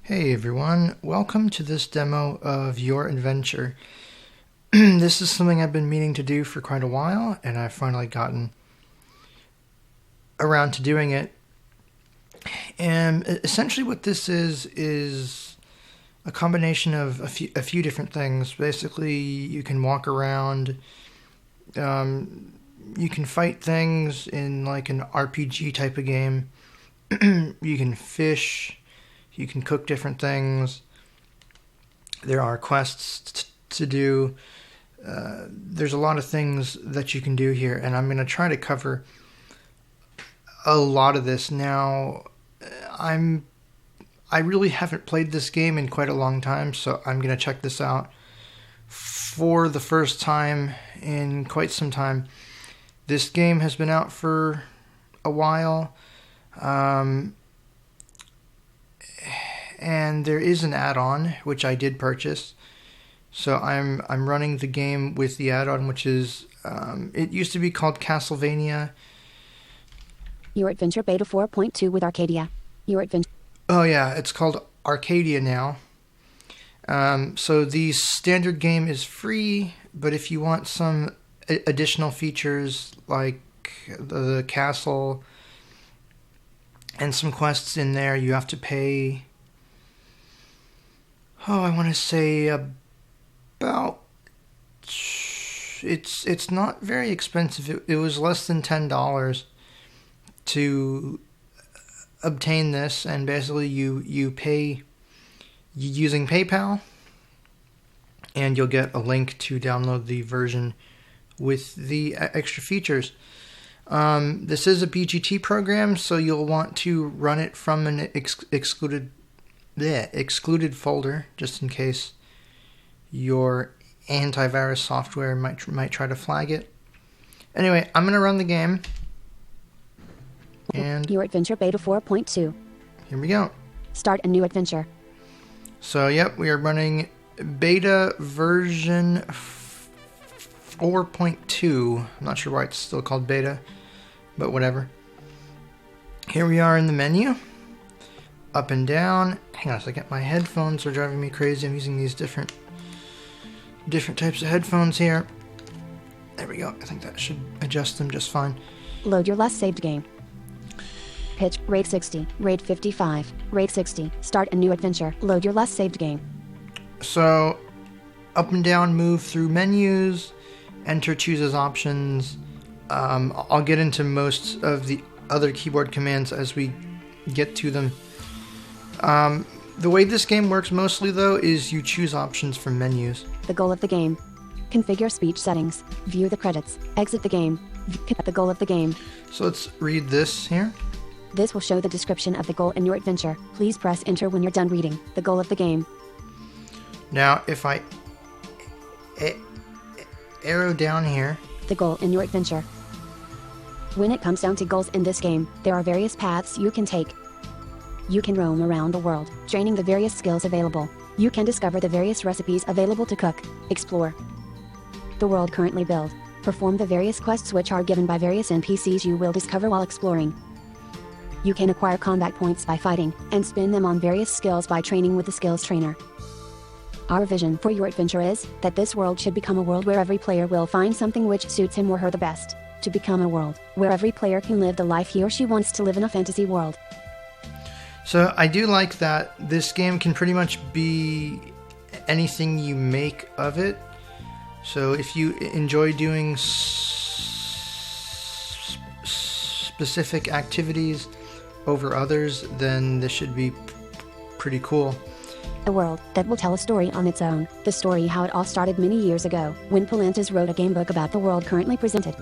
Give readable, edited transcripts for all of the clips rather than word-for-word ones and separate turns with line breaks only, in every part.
Hey everyone, welcome to this demo of Your Adventure. This is something I've been meaning to do for quite a while, and I've finally gotten around to doing it. And essentially what this is a combination of a few different things. Basically, you can walk around, you can fight things in like an RPG type of game, you can fish, you can cook different things. There are quests to do. There's a lot of things that you can do here, and I'm going to try to cover a lot of this. Now, I really haven't played this game in quite a long time, so I'm going to check this out for the first time in quite some time. This game has been out for a while. And there is an add-on which I did purchase, so I'm running the game with the add-on, which is it used to be called Castlevania.
Your Adventure Beta 4.2 with Arcadia. Your Adventure.
Oh yeah, it's called Arcadia now. So the standard game is free, but if you want some additional features like the castle and some quests in there, you have to pay. I want to say about. It's not very expensive. It was less than $10 to obtain this, and basically you pay using PayPal, and you'll get a link to download the version with the extra features. This is a BGT program, so you'll want to run it from an excluded folder, just in case your antivirus software might try to flag it. Anyway, I'm going to run the game. And
Your Adventure Beta 4.2.
Here we go.
Start a new adventure.
So, yep, we are running beta version 4.2. I'm not sure why it's still called beta, but whatever. Here we are in the menu. Up and down. Hang on a second, my headphones are driving me crazy. I'm using these different types of headphones here. There we go. I think that should adjust them just fine.
Load your last saved game. Pitch, rate 60, rate 55, rate 60. Start a new adventure. Load your last saved game.
So, up and down, move through menus, enter chooses options. I'll get into most of the other keyboard commands as we get to them. The way this game works mostly, though, is you choose options from menus.
The goal of the game. Configure speech settings. View the credits. Exit the game. The goal of the game.
So let's read this here.
This will show the description of the goal in your adventure. Please press enter when you're done reading. The goal of the game.
Now, if I arrow down here.
The goal in your adventure. When it comes down to goals in this game, there are various paths you can take. You can roam around the world, training the various skills available. You can discover the various recipes available to cook, explore the world currently built, perform the various quests which are given by various NPCs you will discover while exploring. You can acquire combat points by fighting, and spend them on various skills by training with the skills trainer. Our vision for your adventure is that this world should become a world where every player will find something which suits him or her the best. To become a world where every player can live the life he or she wants to live in a fantasy world.
So I do like that this game can pretty much be anything you make of it. So if you enjoy doing specific activities over others, then this should be pretty cool.
A world that will tell a story on its own. The story how it all started many years ago, when Palantis wrote a game book about the world currently presented.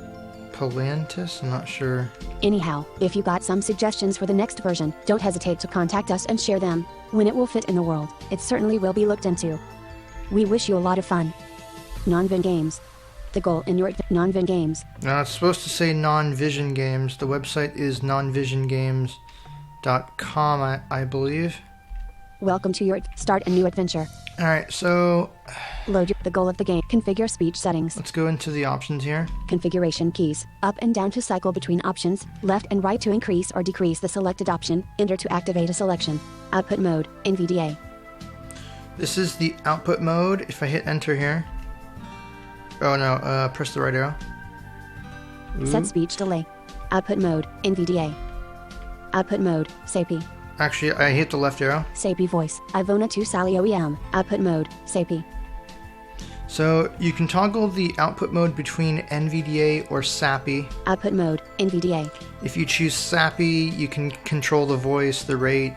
Palantis? I'm not sure.
Anyhow, if you got some suggestions for the next version, don't hesitate to contact us and share them. When it will fit in the world, it certainly will be looked into. We wish you a lot of fun. Non-Vin Games. The goal in your Non-Vin Games.
Now, it's supposed to say Non-Vision Games. The website is nonvisiongames.com, I believe.
Welcome to your Start a New Adventure.
Alright, so
The goal of the game. Configure speech settings.
let's go into the options here.
Configuration keys. Up and down to cycle between options. Left and right to increase or decrease the selected option. Enter to activate a selection. Output mode. NVDA.
This is the output mode. If I hit enter here. Oh no, press the right arrow.
Set speech delay. Output mode. NVDA. Output mode. SAPI.
Actually, I hit the left arrow.
SAPI voice. Ivona 2 Sally OEM. Output mode. SAPI.
So you can toggle the output mode between NVDA or SAPI.
Output mode. NVDA.
If you choose SAPI, you can control the voice, the rate,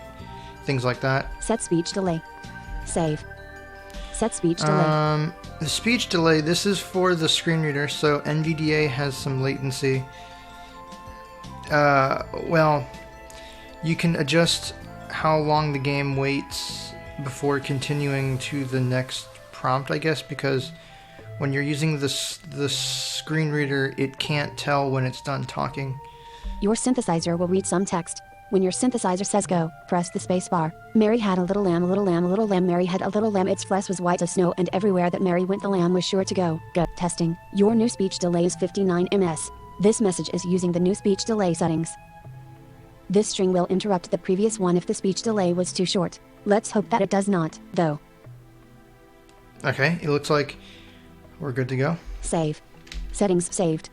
things like that.
Set speech delay. Save. Set speech delay.
The speech delay, this is for the screen reader, so NVDA has some latency. Well, you can adjust how long the game waits before continuing to the next prompt, I guess, because when you're using the screen reader, it can't tell when it's done talking.
Your synthesizer will read some text. When your synthesizer says go, press the space bar. Mary had a little lamb, a little lamb, a little lamb. Mary had a little lamb. Its flesh was white as snow, and everywhere that Mary went, the lamb was sure to go. Go. Testing. Your new speech delay is 59 ms. This message is using the new speech delay settings. This string will interrupt the previous one if the speech delay was too short. Let's hope that it does not, though.
Okay, it looks like we're good to go.
Save. Settings saved.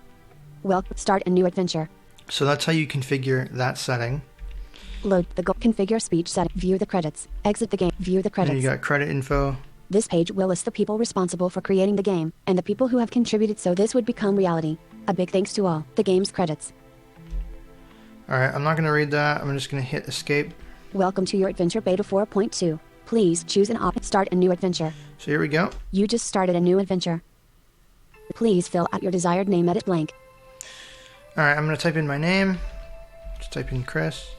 Well, start a new adventure.
So that's how you configure that setting.
Load the goal. Configure speech setting. View the credits. Exit the game. View the
And
credits.
you got credit info.
This page will list the people responsible for creating the game, and the people who have contributed so this would become reality. A big thanks to all. The game's credits.
Alright, I'm not going to read that. I'm just going to hit escape.
Welcome to your adventure beta 4.2. Please choose an option. Start a new adventure.
So here we go.
You just started a new adventure. Please fill out your desired name. Edit blank.
Alright, I'm going to type in my name. Just type in Chris.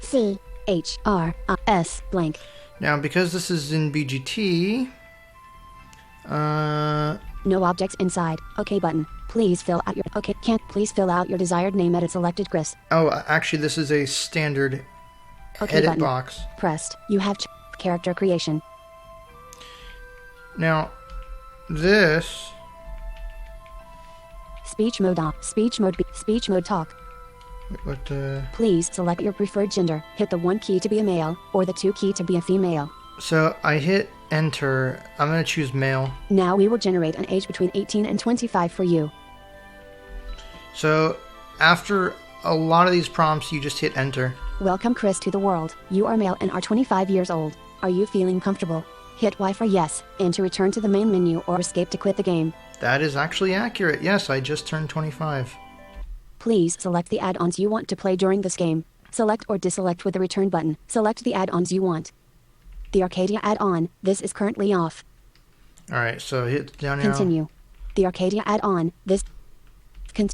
CHRIS blank.
Now, because this is in BGT,
No objects inside. OK button. Please fill out your Please fill out your desired name. Edit selected Chris.
oh, actually, this is a standard
OK
edit
button.
box.
Pressed. You have character creation.
Now, this,
Speech mode off. Speech mode B. Speech mode talk.
what,
Please select your preferred gender. Hit the 1 key to be a male, or the 2 key to be a female.
so I hit enter. I'm going to choose male.
Now we will generate an age between 18 and 25 for you.
So after a lot of these prompts, you just hit enter.
Welcome Chris to the world. You are male and are 25 years old. Are you feeling comfortable? Hit Y for yes, and to return to the main menu or escape to quit the game.
That is actually accurate. Yes, I just turned 25.
Please select the add-ons you want to play during this game. Select or deselect with the return button. Select the add-ons you want. The Arcadia add-on, this is currently off.
Alright, so hit down arrow.
Continue. The Arcadia add-on, this...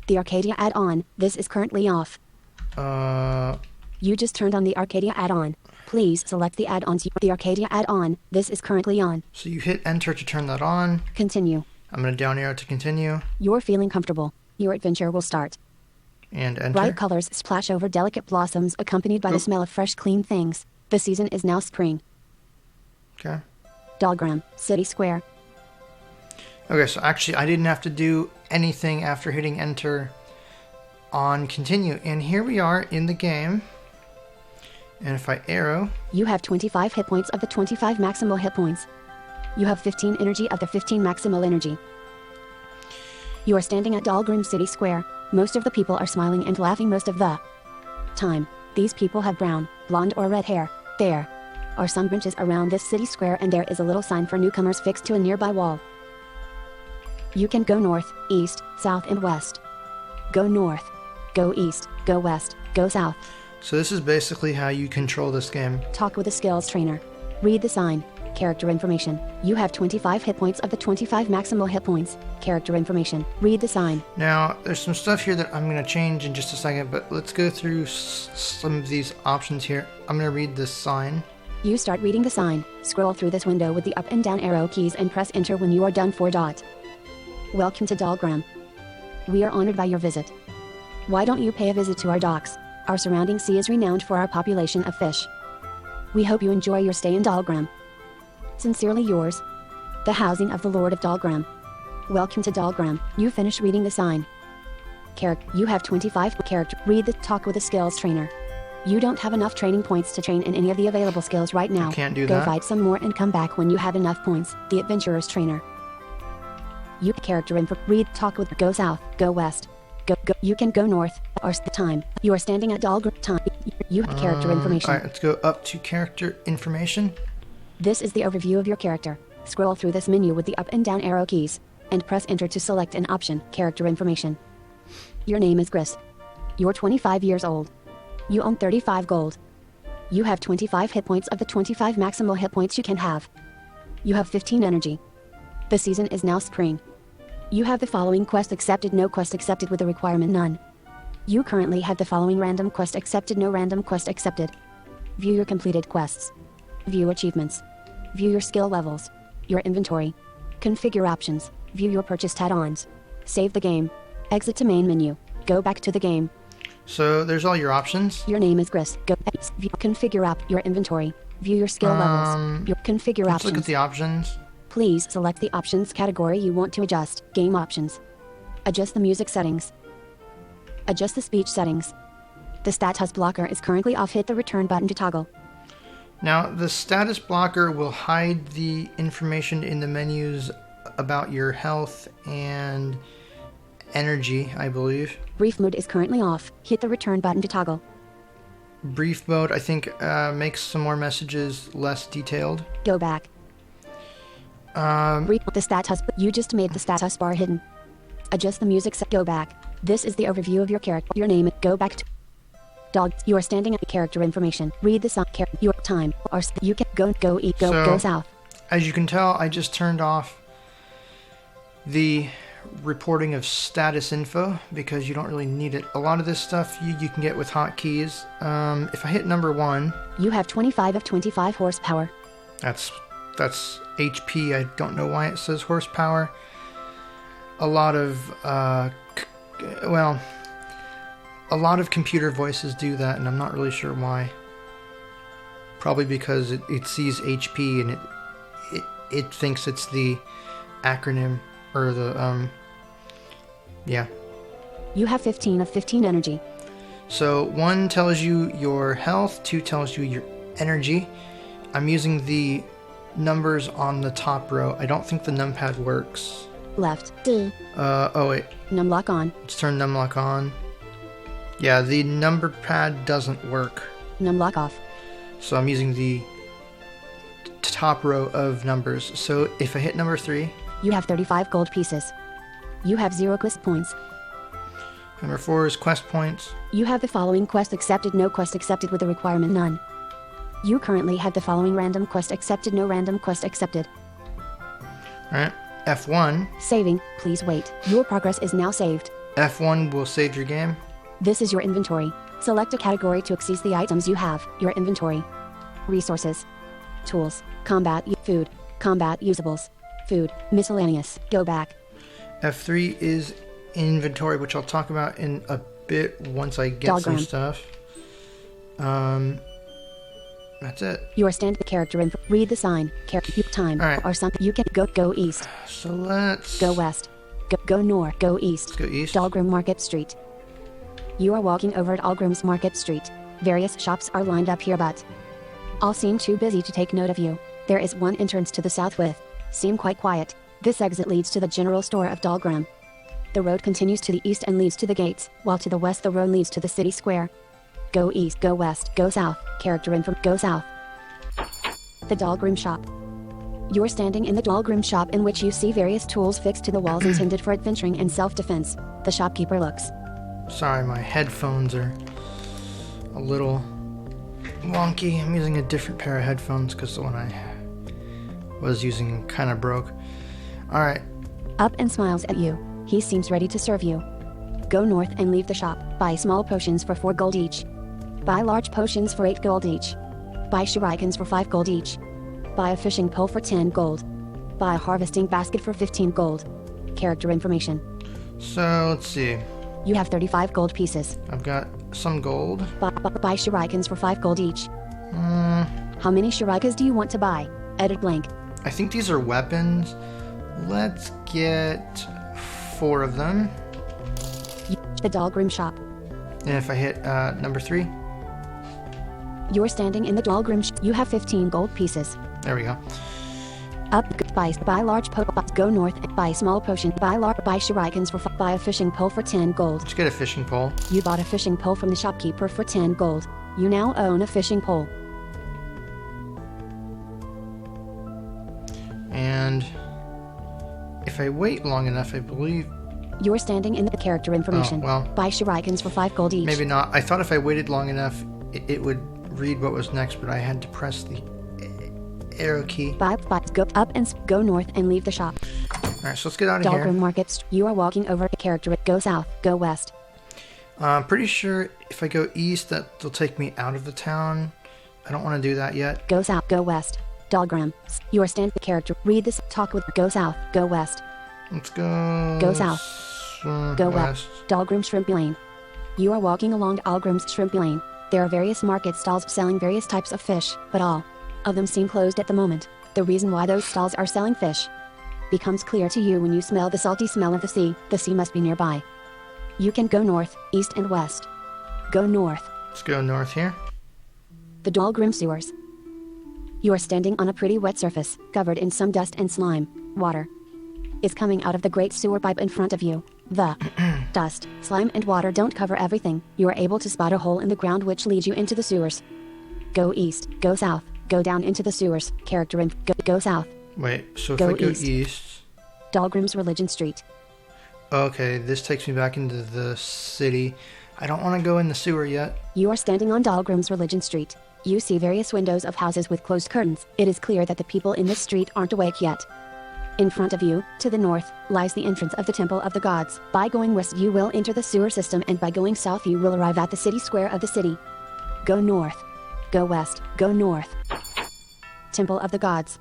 the Arcadia add-on, this is currently off. You just turned on the Arcadia add-on. Please select the add-ons. The Arcadia add-on, this is currently on.
So you hit enter to turn that on.
Continue.
I'm going to down arrow to continue.
You're feeling comfortable. Your adventure will start.
And enter.
Bright colors splash over delicate blossoms accompanied by the smell of fresh, clean things. The season is now spring.
Okay.
Dalgram, City Square.
Okay, so actually I didn't have to do anything after hitting enter on continue. And here we are in the game. And if I arrow...
You have 25 hit points of the 25 maximal hit points. You have 15 energy of the 15 maximal energy. You are standing at Dalgram City Square. Most of the people are smiling and laughing most of the time. These people have brown, blonde or red hair. There are some benches around this city square and there is a little sign for newcomers fixed to a nearby wall. You can go north, east, south and west. Go north. Go east. Go west. Go south.
So this is basically how you control this game.
Talk with a skills trainer. Read the sign. Character information. You have 25 hit points of the 25 maximal hit points. Character information. Read the sign.
Now, there's some stuff here that I'm going to change in just a second, but let's go through some of these options here. I'm going to read this sign.
You start reading the sign. Scroll through this window with the up and down arrow keys and press enter when you are done. 4. Welcome to Dalgram. We are honored by your visit. Why don't you pay a visit to our docks? Our surrounding sea is renowned for our population of fish. We hope you enjoy your stay in Dalgram. Sincerely yours, the housing of the Lord of Dalgram. Welcome to Dalgram. You finish reading the sign. Character. You have 25 character. Read the talk with a skills trainer. You don't have enough training points to train in any of the available skills right now.
I can't do
Go
that.
fight some more and come back when you have enough points. The adventurer's trainer. You character info. Read talk with go south, go west. Go. You can go north or time. You are standing at Dalgram time. You have character information.
Alright, let's go up to character information.
This is the overview of your character. Scroll through this menu with the up and down arrow keys and press enter to select an option. Character information. Your name is Chris. You're 25 years old. You own 35 gold. You have 25 hit points of the 25 maximal hit points you can have. You have 15 energy. The season is now spring. You have the following quest accepted, no quest accepted with the requirement none. You currently have the following random quest accepted, no random quest accepted. View your completed quests. View achievements. View your skill levels. Your inventory. Configure options. View your purchased add-ons. Save the game. Exit to main menu. Go back to the game.
So there's all your options.
Your name is Chris. Go view, configure your inventory. View your skill levels. Your configure
Let's
options.
look at the options.
Please select the options category you want to adjust. Game options. Adjust the music settings. Adjust the speech settings. The status blocker is currently off. Hit the return button to toggle.
Now, the status blocker will hide the information in the menus about your health and energy, I believe.
Brief mode is currently off. Hit the return button to toggle.
Brief mode, I think, makes some more messages less detailed.
Go back. The status. You just made the status bar hidden. Adjust the music set. Go back. This is the overview of your character. Your name. Go back to dog. You are standing at character information. Read the song. Your time. Or you can go eat. Go south.
As you can tell, I just turned off the reporting of status info because you don't really need it. A lot of this stuff you can get with hotkeys. If I hit number 1,
you have 25 of 25 horsepower.
That's HP. I don't know why it says horsepower. A lot of a lot of computer voices do that, and I'm not really sure why. Probably because it sees HP and it thinks it's the acronym or the yeah.
You have 15 of 15 energy.
So 1 tells you your health, 2 tells you your energy. I'm using the numbers on the top row. I don't think the numpad works.
Left. D.
Oh wait.
Numlock on.
Let's turn numlock on. Yeah, the number pad doesn't work.
Numlock off.
So I'm using the top row of numbers. So if I hit number 3.
You have 35 gold pieces. You have 0 quest points.
Number 4 is quest points.
You have the following quest accepted, no quest accepted with the requirement none. You currently have the following random quest accepted, no random quest accepted.
Alright, F1.
Saving, please wait. Your progress is now saved.
F1 will save your game.
This is your inventory. Select a category to access the items you have. Your inventory. Resources. Tools. Combat. Food. Combat usables. Food. Miscellaneous. Go back.
F3 is inventory, which I'll talk about in a bit once I get some stuff. That's it.
Your standard character info. Read the sign. Character time.
All right.
Or something. You can go east.
So let's
go west. Go north. Go east.
Let's go east.
Dalgram Market Street. You are walking over at Dalgram's Market Street. Various shops are lined up here, but all seem too busy to take note of you. There is one entrance to the south with seem quite quiet. This exit leads to the general store of Dalgram. The road continues to the east and leads to the gates, while to the west the road leads to the city square. Go east, go west, go south. Character info. Go south. The Dalgram shop. You're standing in the Dalgram shop, in which you see various tools fixed to the walls intended for adventuring and self-defense. The shopkeeper looks.
Sorry, my headphones are a little wonky. I'm using a different pair of headphones because the one I was using kind of broke. Alright.
Up and smiles at you. He seems ready to serve you. Go north and leave the shop. Buy small potions for 4 gold each. Buy large potions for 8 gold each. Buy shurikens for 5 gold each. Buy a fishing pole for 10 gold. Buy a harvesting basket for 15 gold. Character information.
So, let's see.
You have 35 gold pieces.
I've got some gold.
Buy shurikens for 5 gold each. How many shurikens do you want to buy? Edit blank.
I think these are weapons. Let's get 4 of them.
The Dalgram shop.
And if I hit number 3,
You're standing in the Dalgram shop. You have 15 gold pieces.
there we go.
Up, buy large go north, buy small potion, buy shurikens for buy a fishing pole for 10 gold.
Let's get a fishing pole.
You bought a fishing pole from the shopkeeper for 10 gold. You now own a fishing pole.
And if I wait long enough, I believe...
You're standing in the character information.
Oh, well.
Buy shurikens for 5 gold each.
Maybe not. I thought if I waited long enough, it would read what was next, but I had to press the arrow key.
Buy, go up and go north and leave the shop.
Alright, so let's get out of here.
Dalgram Market. You are walking over a character. Go south, go west.
I'm pretty sure if I go east, that'll take me out of the town. I don't want to do that yet.
Go south, go west. Dalgram. You are standing character. Read this. Talk with. Go south, go west.
Let's go...
Go south. Go
west.
Dalgram Shrimp Lane. You are walking along Dalgram's Shrimp Lane. There are various market stalls selling various types of fish, but all of them seem closed at the moment. The reason why those stalls are selling fish becomes clear to you when you smell the salty smell of the sea. The sea must be nearby. You can go north, east, and west. Go north.
Let's go north here.
The Dalgram Sewers. You are standing on a pretty wet surface, covered in some dust and slime. Water is coming out of the great sewer pipe in front of you. The dust, slime, and water don't cover everything. You are able to spot a hole in the ground which leads you into the sewers. Go east, go south, go down into the sewers. Character and go south.
Wait, so if
Go
I go
east.
east...
Dalgram's Religion Street.
Okay, this takes me back into the city. I don't want to go in the sewer yet.
You are standing on Dalgram's Religion Street. You see various windows of houses with closed curtains. It is clear that the people in this street aren't awake yet. In front of you, to the north, lies the entrance of the Temple of the Gods. By going west you will enter the sewer system, and by going south you will arrive at the city square of the city. Go north. Go west. Go north. Temple of the Gods.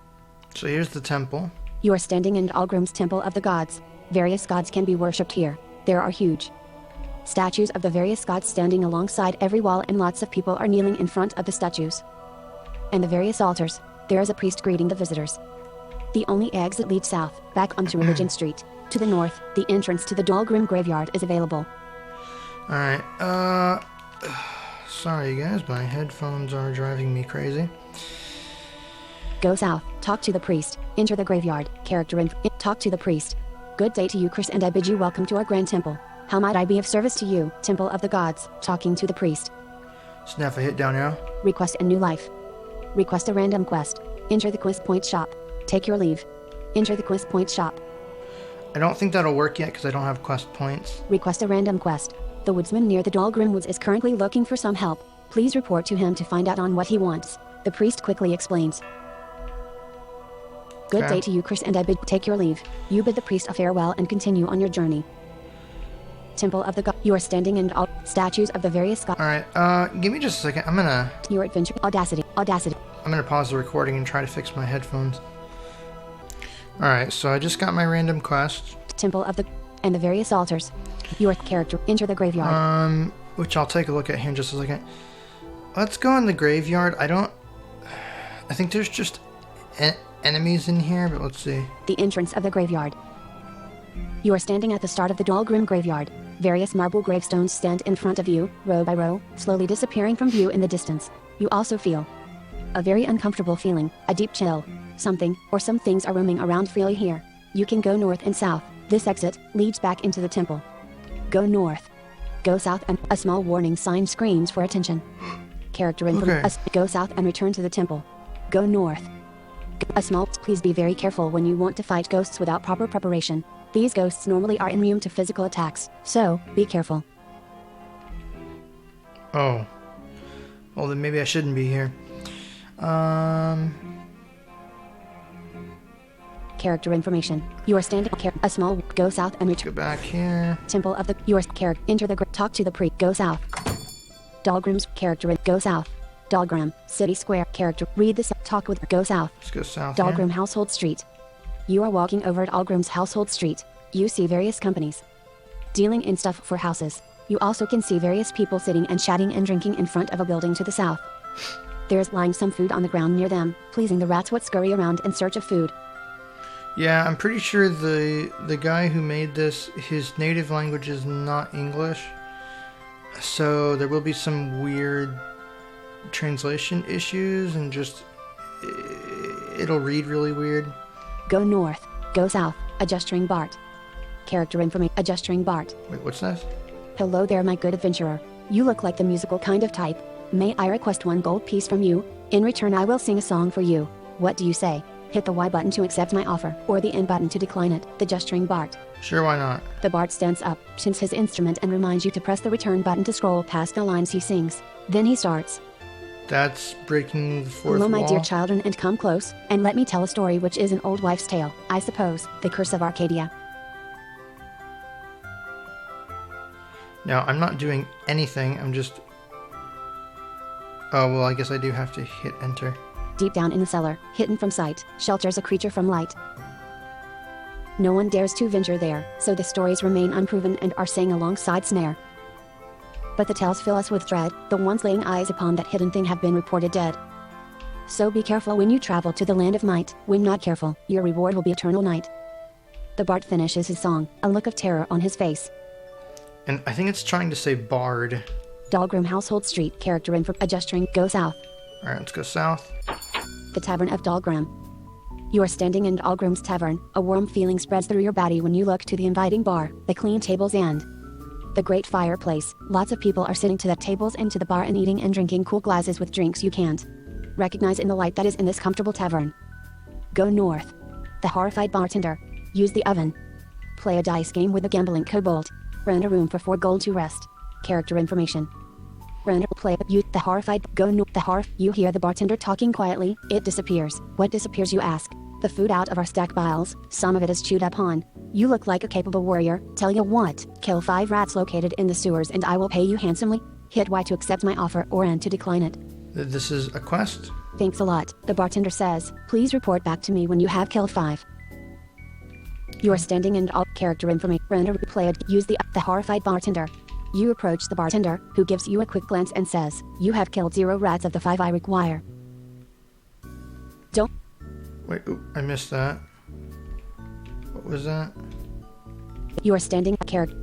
So here's the temple.
You are standing in Dalgram's Temple of the Gods. Various gods can be worshipped here. There are huge statues of the various gods standing alongside every wall, and lots of people are kneeling in front of the statues. And the various altars, there is a priest greeting the visitors. The only exit leads south, back onto Religion Street. To the north, the entrance to the Dalgram graveyard is available.
Alright, sorry guys, my headphones are driving me crazy.
Go south, talk to the priest, enter the graveyard, character and talk to the priest. Good day to you, Chris, and I bid you welcome to our grand temple. How might I be of service to you, Temple of the Gods? Talking to the priest.
So now if I hit down arrow,
Request a new life. Request a random quest. Enter the quest point shop. Take your leave. Enter the quest point shop.
I don't think that'll work yet because I don't have quest points.
Request a random quest. The woodsman near the Dalgram Woods is currently looking for some help. Please report to him to find out on what he wants. The priest quickly explains. Good
Okay.
day to you, Chris, and I bid take your leave. You bid the priest a farewell and continue on your journey. Temple of the God. You are standing in all statues of the various gods.
Alright, give me just a second. I'm gonna
Your adventure. Audacity.
pause the recording and try to fix my headphones. Alright, so I just got my random quest.
Temple of the and the various altars. Your character. Enter the graveyard.
Which I'll take a look at here in just a second. Let's go in the graveyard. I think there's just enemies in here, but let's see.
The entrance of the graveyard. You are standing at the start of the Dalgram graveyard. Various marble gravestones stand in front of you, row by row, slowly disappearing from view in the distance. You also feel a very uncomfortable feeling, a deep chill. Something, or some things are roaming around freely here. You can go north and south. This exit leads back into the temple. Go north. Go south, and a small warning sign screams for attention. Character information.
Okay.
Go south and return to the temple. Go north. A small, please be very careful when you want to fight ghosts without proper preparation. These ghosts normally are immune to physical attacks, so be careful.
Oh. Well, then maybe I shouldn't be here.
Character information. You are standing. A small. Go south and
Go
return.
back here.
Temple of the. Your character. Enter the. Talk to the priest. Go south. Dalgram's character. Go south. Dalgram. City Square. Character. Read this. Talk with. Go south.
Let's go south
Dalgram
here.
Household Street. You are walking over at Dalgram's Household Street. You see various companies dealing in stuff for houses. You also can see various people sitting and chatting and drinking in front of a building to the south. There is lying some food on the ground near them, pleasing the rats what scurry around in search of food.
Yeah, I'm pretty sure the guy who made this, his native language is not English. So there will be some weird translation issues and just it'll read really weird.
Go north, go south, adjusting Bart. Character information, adjusting Bart.
Wait, what's that?
Hello there, my good adventurer. You look like the musical kind of type. May I request 1 gold piece from you? In return, I will sing a song for you. What do you say? Hit the Y button to accept my offer, or the N button to decline it. The gesturing Bart.
Sure, why not?
The Bart stands up, chins his instrument and reminds you to press the return button to scroll past the lines he sings. Then he starts.
That's breaking the fourth
Hello,
wall.
my dear children, and come close, and let me tell a story which is an old wife's tale, I suppose, the curse of Arcadia.
Now, I'm not doing anything, I'm just... Oh, well, I guess I do have to hit enter.
Deep down in the cellar, hidden from sight, shelters a creature from light. No one dares to venture there, so the stories remain unproven and are sang alongside snare. But the tales fill us with dread, the ones laying eyes upon that hidden thing have been reported dead. So be careful when you travel to the land of might, when not careful, your reward will be eternal night. The Bart finishes his song, a look of terror on his face.
And I think it's trying to say bard.
Dalgram Household Street, character info, adjusting, go south.
Alright, let's go south.
The Tavern of Dalgram. You are standing in Dalgram's Tavern. A warm feeling spreads through your body when you look to the inviting bar, the clean tables and the great fireplace. Lots of people are sitting to the tables and to the bar and eating and drinking cool glasses with drinks you can't recognize in the light that is in this comfortable tavern. Go north. The horrified bartender. Use the oven. Play a dice game with a gambling kobold. Rent a room for 4 gold to rest. Character information. Play you the horrified go no the you hear the bartender talking quietly. It disappears. What disappears, you ask? The food out of our stack piles. Some of it is chewed upon. You look like a capable warrior. Tell you what, kill 5 rats located in the sewers and I will pay you handsomely. Hit Y to accept my offer or N to decline it.
This is a quest?
Thanks a lot, the bartender says. Please report back to me when you have killed 5. You are standing in all character information. Play it. Use the horrified bartender. You approach the bartender, who gives you a quick glance and says, you have killed 0 rats of the 5 I require. Don't...
Wait, I missed that. What was that?
You are standing character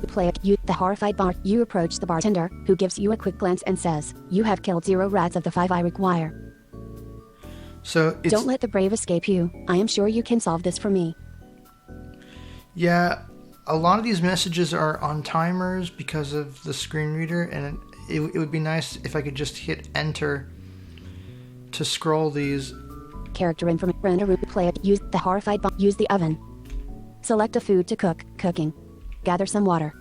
play it. You the horrified bar. You approach the bartender, who gives you a quick glance and says, you have killed 0 rats of the 5 I require.
So it's...
Don't let the brave escape you. I am sure you can solve this for me.
Yeah, a lot of these messages are on timers because of the screen reader, and it would be nice if I could just hit enter to scroll these.
Character information. Play it. Use the horrified use the oven. Select a food to cook. Cooking. Gather some water.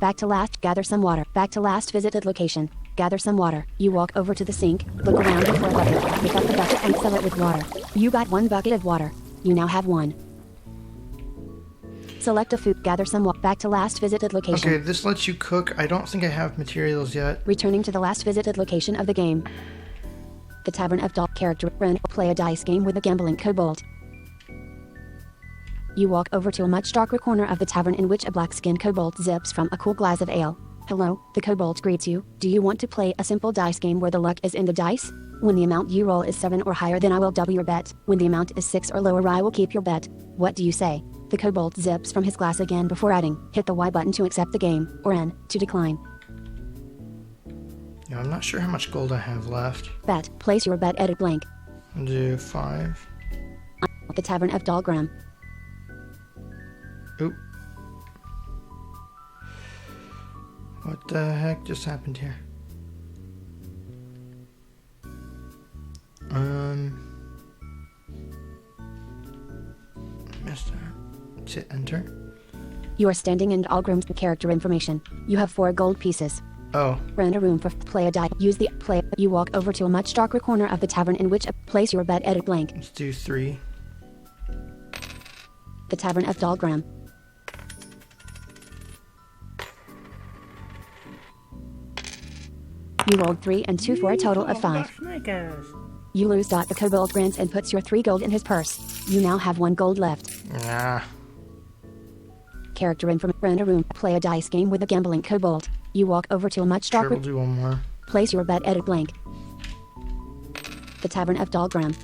Back to last. Gather some water. Back to last visited location. Gather some water. You walk over to the sink. Look around for a bucket. Pick up the bucket and fill it with water. You got 1 bucket of water. You now have 1. Select a food. Gather some water. Back to last visited location.
Okay, this lets you cook. I don't think I have materials yet.
Returning to the last visited location of the game. The Tavern of Dog character. Play a dice game with a gambling kobold. You walk over to a much darker corner of the tavern in which a black-skinned kobold zips from a cool glass of ale. Hello, the kobold greets you. Do you want to play a simple dice game where the luck is in the dice? When the amount you roll is 7 or higher, then I will double your bet. When the amount is 6 or lower, I will keep your bet. What do you say? The kobold zips from his glass again before adding, hit the Y button to accept the game, or N to decline.
Yeah, I'm not sure how much gold I have left.
Bet. Place your bet at a blank.
I'll do 5.
The Tavern of Dalgram.
Oop. What the heck just happened here? Missed that. Hit enter.
You are standing in Dalgram's character information. You have 4 gold pieces.
Oh.
Rent a room for play a die. Use the play. You walk over to a much darker corner of the tavern in which place your bet at a blank.
Let's do 3.
The Tavern of Dalgram. You rolled 3 and 2 for a total of 5. You lose. The kobold grants and puts your 3 gold in his purse. You now have 1 gold left.
Nah.
Character info. Rent a room. Play a dice game with a gambling kobold. You walk over to a much darker...
Sure, we'll do one more.
Place your bet at a blank. The Tavern of Dalgram.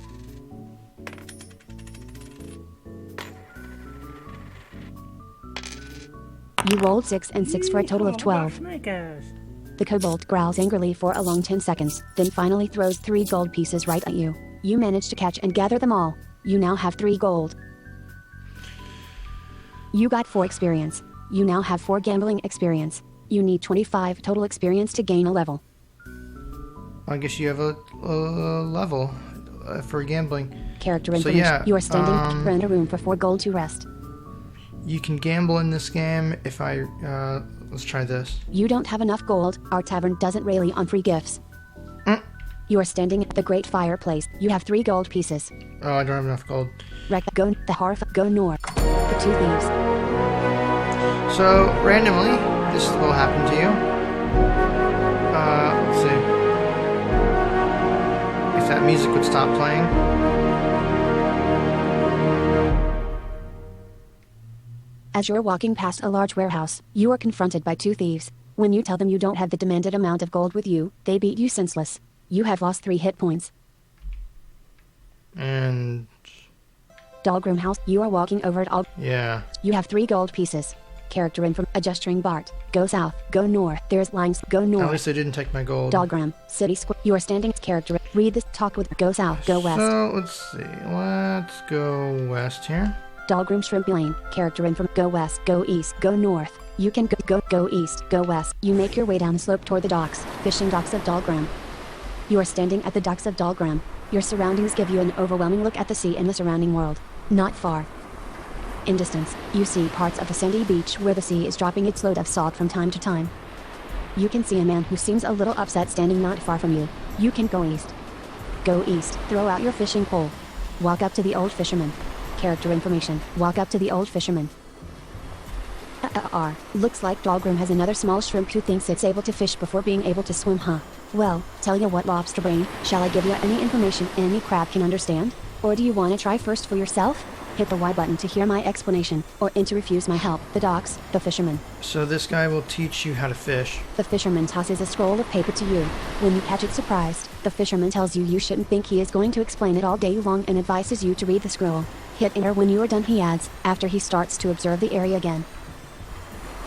You rolled 6 and 6 for a total of 12. The kobold growls angrily for a long 10 seconds, then finally throws 3 gold pieces right at you. You manage to catch and gather them all. You now have 3 gold. You got 4 experience. You now have 4 gambling experience. You need 25 total experience to gain a level.
I guess you have a level for gambling.
Character information.
So yeah,
you are standing in a room for 4 gold to rest.
You can gamble in this game if I... let's try this.
You don't have enough gold. Our tavern doesn't rally on free gifts. You are standing at the great fireplace. You have 3 gold pieces.
Oh, I don't have enough gold.
Go the Harf. Go north. The 2 thieves.
So, randomly, this will happen to you. Let's see. If that music would stop playing.
As you're walking past a large warehouse, you are confronted by 2 thieves. When you tell them you don't have the demanded amount of gold with you, they beat you senseless. You have lost 3 hit points.
And...
Dalgram House, you are walking over at all.
Yeah.
You have 3 gold pieces. Character info, a gesturing Bart. Go south, go north. There's lines, go north.
At least I didn't take my gold.
Dalgram, city square. You are standing, character. Read this, talk with, go south, go west.
So, let's see. Let's go west here.
Dalgram Shrimp Lane, character info, go west, go east, go north. You can go east, go west. You make your way down the slope toward the docks, fishing docks of Dalgram. You are standing at the docks of Dalgram. Your surroundings give you an overwhelming look at the sea and the surrounding world. Not far. In distance, you see parts of the sandy beach where the sea is dropping its load of salt from time to time. You can see a man who seems a little upset standing not far from you. You can go east. Go east, throw out your fishing pole. Walk up to the old fisherman. Character information, walk up to the old fisherman. Looks like Dalgram has another small shrimp who thinks it's able to fish before being able to swim, huh? Well, tell you what, lobster brain, shall I give you any information any crab can understand? Or do you want to try first for yourself? Hit the Y button to hear my explanation, or to refuse my help. The docks, the fisherman.
So this guy will teach you how to fish.
The fisherman tosses a scroll of paper to you. When you catch it surprised, the fisherman tells you you shouldn't think he is going to explain it all day long and advises you to read the scroll. Hit enter when you are done, he adds, after he starts to observe the area again.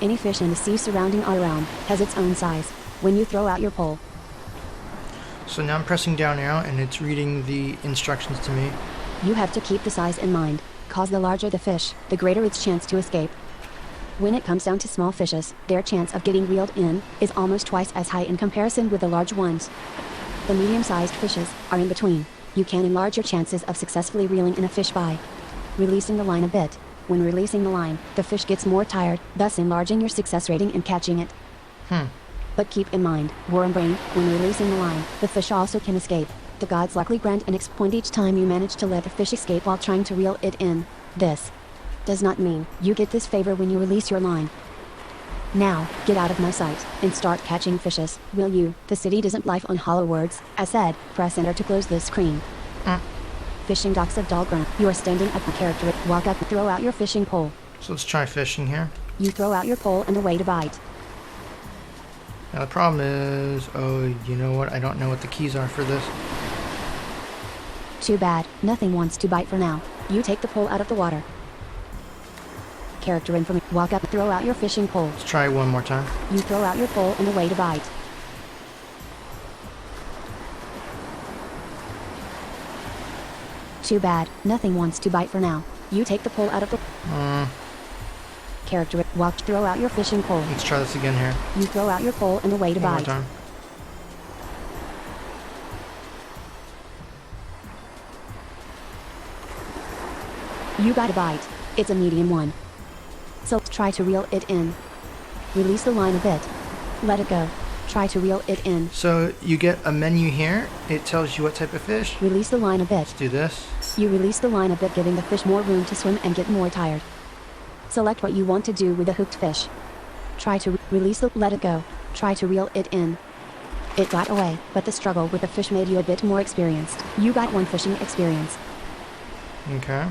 Any fish in the sea surrounding our realm has its own size. When you throw out your pole.
So now I'm pressing down now and it's reading the instructions to me.
You have to keep the size in mind, cause the larger the fish, the greater its chance to escape. When it comes down to small fishes, their chance of getting reeled in is almost twice as high in comparison with the large ones. The medium-sized fishes are in between. You can enlarge your chances of successfully reeling in a fish by releasing the line a bit. When releasing the line, the fish gets more tired, thus enlarging your success rating in catching it. But keep in mind, worm brain, when releasing the line, the fish also can escape. The gods luckily grant an X point each time you manage to let the fish escape while trying to reel it in. This does not mean you get this favor when you release your line. Now, get out of my sight and start catching fishes, will you? The city doesn't live on hollow words. As said, press enter to close this screen. Fishing docks of Dalgram. You are standing at the character. Walk up and throw out your fishing pole.
So let's try fishing here.
You throw out your pole and away to bite.
Now the problem is, oh, you know what? I don't know what the keys are for this.
Too bad, nothing wants to bite for now. You take the pole out of the water. Character information. Walk up, throw out your fishing pole.
Let's try it one more time.
You throw out your pole and away to bite. Too bad, nothing wants to bite for now. You take the pole out of the... Character, walk, throw out your fishing pole.
Let's try this again here.
You throw out your pole and away to
One
bite.
more time.
You got a bite. It's a medium one. So try to reel it in. Release the line a bit. Let it go. Try to reel it in.
So you get a menu here. It tells you what type of fish.
Release the line a bit.
Let's do this.
You release the line a bit, giving the fish more room to swim and get more tired. Select what you want to do with the hooked fish. Try to release the... Let it go. Try to reel it in. It got away, but the struggle with the fish made you a bit more experienced. You got 1 fishing experience.
Okay.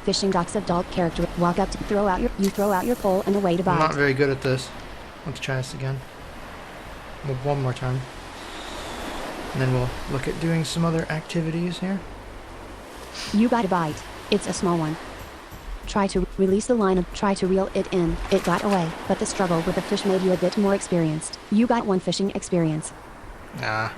Fishing docks of dog character. Walk up to throw out your... You throw out your pole and away to bite.
I'm not very good at this. Let's try this again. One more time. And then we'll look at doing some other activities here.
You got a bite. It's a small one. Try to release the line and try to reel it in. It got away, but the struggle with the fish made you a bit more experienced. You got 1 fishing experience.
Ah.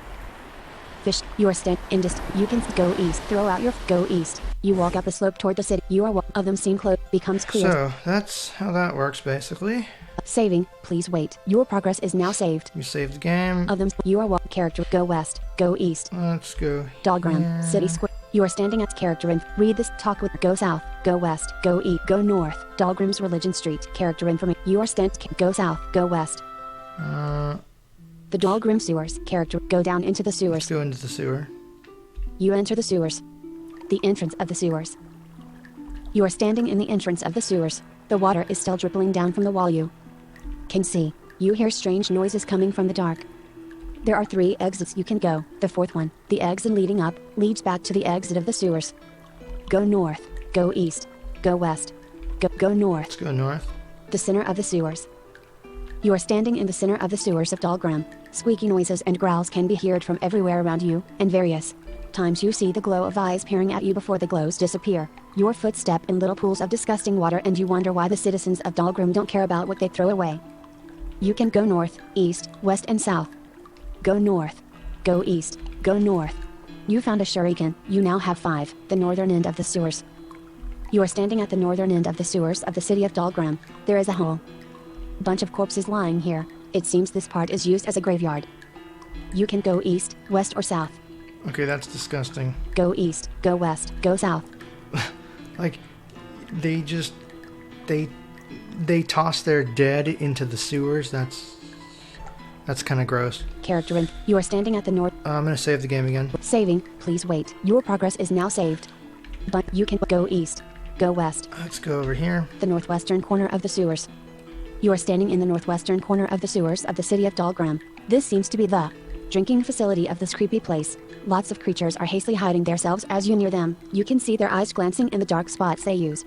Fish, you are in you can go east. Throw out your go east. You walk up a slope toward the city. You are one of them seem close. Becomes clear.
So, that's how that works, basically.
Saving, please wait. Your progress is now saved.
You save the game.
Of them, you are one character. Go west. Go east.
Let's go
Dalgram,
here.
city square. You are standing at character and read this talk with go south, go west, go east, go north. Dalgram's Religion Street, character information. You are go south, go west. The Dalgram sewers, character, go down into the sewers.
Let's go into the sewer.
You enter the sewers. The entrance of the sewers. You are standing in the entrance of the sewers. The water is still dripping down from the wall you can see. You hear strange noises coming from the dark. There are 3 exits you can go. The 4th one, the exit leading up, leads back to the exit of the sewers. Go north, go east, go west, go north.
Let's go north.
The center of the sewers. You are standing in the center of the sewers of Dalgram. Squeaky noises and growls can be heard from everywhere around you, and various times you see the glow of eyes peering at you before the glows disappear. Your foot step in little pools of disgusting water and you wonder why the citizens of Dalgram don't care about what they throw away. You can go north, east, west and south. Go north. Go east. Go north. You found a shuriken. You now have 5. The northern end of the sewers. You are standing at the northern end of the sewers of the city of Dalgram. There is a whole bunch of corpses lying here. It seems this part is used as a graveyard. You can go east, west or south.
Okay, that's disgusting.
Go east. Go west. Go south.
Like, they just... They toss their dead into the sewers. That's kind of gross.
Character in. You are standing at the north.
I'm gonna save the game again.
Saving. Please wait. Your progress is now saved. But you can go east. Go west.
Let's go over here.
The northwestern corner of the sewers. You are standing in the northwestern corner of the sewers of the city of Dalgram. This seems to be the drinking facility of this creepy place. Lots of creatures are hastily hiding themselves as you near them. You can see their eyes glancing in the dark spots they use.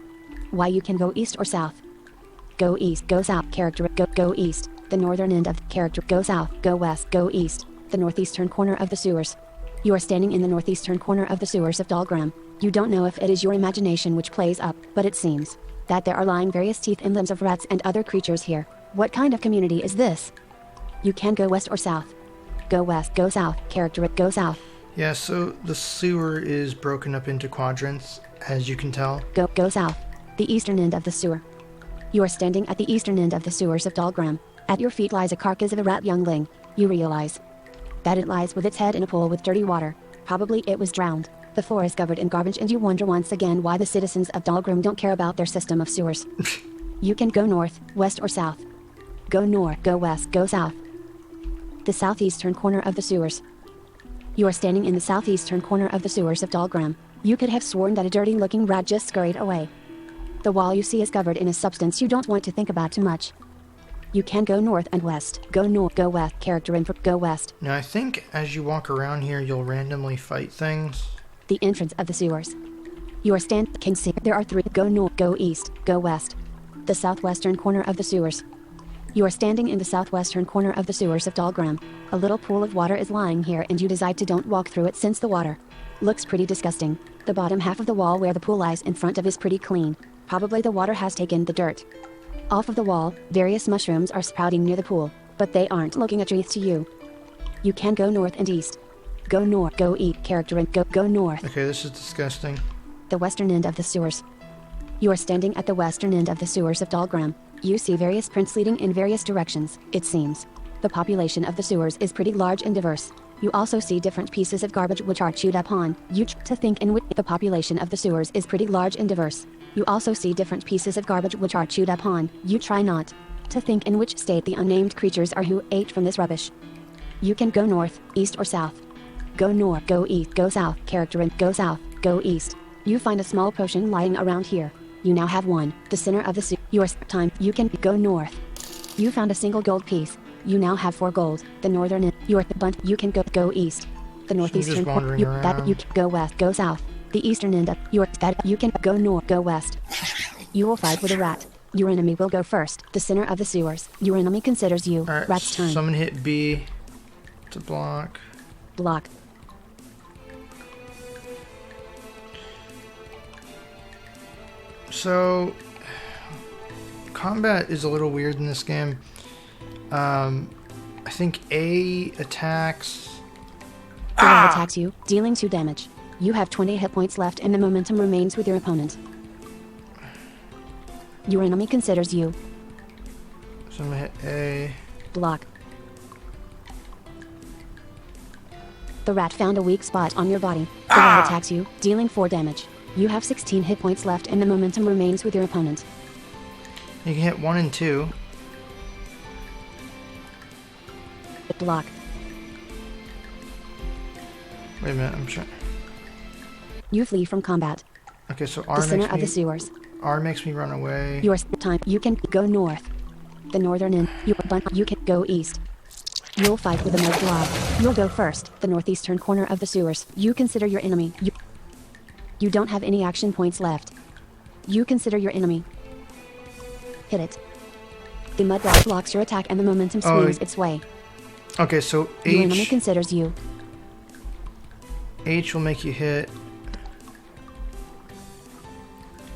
Why you can go east or south. Go east. Go south. Character. Go east. The northern end of the character. Go south. Go west. Go east. The northeastern corner of the sewers. You are standing in the northeastern corner of the sewers of Dalgram. You don't know if it is your imagination which plays up, but it seems that there are lying various teeth and limbs of rats and other creatures here. What kind of community is this? You can go west or south. Go west. Go south. Character. Go south.
Yeah, so the sewer is broken up into quadrants, as you can tell.
Go south. The eastern end of the sewer. You are standing at the eastern end of the sewers of Dalgram. At your feet lies a carcass of a rat youngling. You realize that it lies with its head in a pool with dirty water. Probably it was drowned. The floor is covered in garbage and you wonder once again why the citizens of Dalgram don't care about their system of sewers. You can go north, west or south. Go north, go west, go south. The southeastern corner of the sewers. You are standing in the southeastern corner of the sewers of Dalgram. You could have sworn that a dirty-looking rat just scurried away. The wall you see is covered in a substance you don't want to think about too much. You can go north and west. Go north, go west. Character info, go west.
Now, I think as you walk around here, you'll randomly fight things.
The entrance of the sewers. You are can see there are 3. Go north, go east, go west. The southwestern corner of the sewers. You are standing in the southwestern corner of the sewers of Dalgram. A little pool of water is lying here and you decide to don't walk through it since the water looks pretty disgusting. The bottom half of the wall where the pool lies in front of is pretty clean. Probably the water has taken the dirt off of the wall. Various mushrooms are sprouting near the pool, but they aren't looking at to you. You can go north and east. Go north, go east. Character and go north.
Okay, this is disgusting.
The western end of the sewers. You are standing at the western end of the sewers of Dalgram. You see various prints leading in various directions, it seems. The population of the sewers is pretty large and diverse. You also see different pieces of garbage which are chewed upon. You to think in which the population of the sewers is pretty large and diverse. You also see different pieces of garbage which are chewed upon. You try not to think in which state the unnamed creatures are who ate from this rubbish. You can go north, east or south. Go north, go east, go south. Character and go south, go east. You find a small potion lying around here. You now have 1. The center of the sewer. Your time. You can go north. You found a single gold piece. You now have 4 gold. The northern end. Your bunch. You can go east. The northeastern. That you can go west. Go south. The eastern end of your that you can go north. Go west. You will fight with a rat. Your enemy will go first. The center of the sewers. Your enemy considers you.
All right,
Rat's time.
Someone hit B to block.
Block.
So, combat is a little weird in this game. I think A attacks...
The rat attacks you, dealing 2 damage. You have 20 hit points left and the momentum remains with your opponent. Your enemy considers you.
So I'm gonna hit A.
Block. The rat found a weak spot on your body. The rat attacks you, dealing 4 damage. You have 16 hit points left and the momentum remains with your opponent.
You can hit 1 and 2.
Block.
Wait a minute, I'm sure.
You flee from combat.
Okay, so
The center of the sewers.
R makes me run away.
Your time. You can go north. The northern end. You can go east. You'll fight with a mud blob. You'll go first. The northeastern corner of the sewers. You consider your enemy. You don't have any action points left. You consider your enemy. Hit it. The mud blob blocks your attack and the momentum swings its way.
Okay, so
Your enemy considers you.
H will make you hit.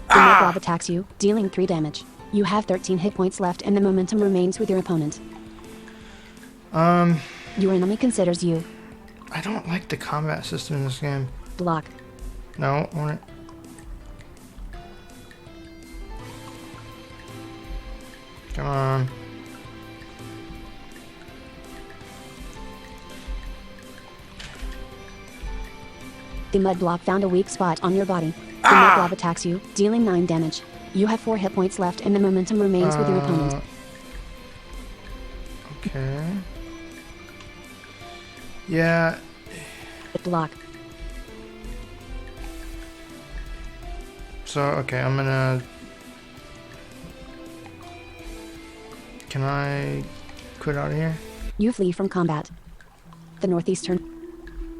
The mud blob attacks you, dealing 3 damage. You have 13 hit points left and the momentum remains with your opponent.
Your
enemy considers you.
I don't like the combat system in this game.
Block.
No, I want it. Come on.
The mud blob found a weak spot on your body. The mud blob attacks you, dealing 9 damage. You have 4 hit points left and the momentum remains with your opponent.
Okay. Yeah.
Block.
So, okay, I'm gonna... Can I quit out of here?
You flee from combat. The northeastern...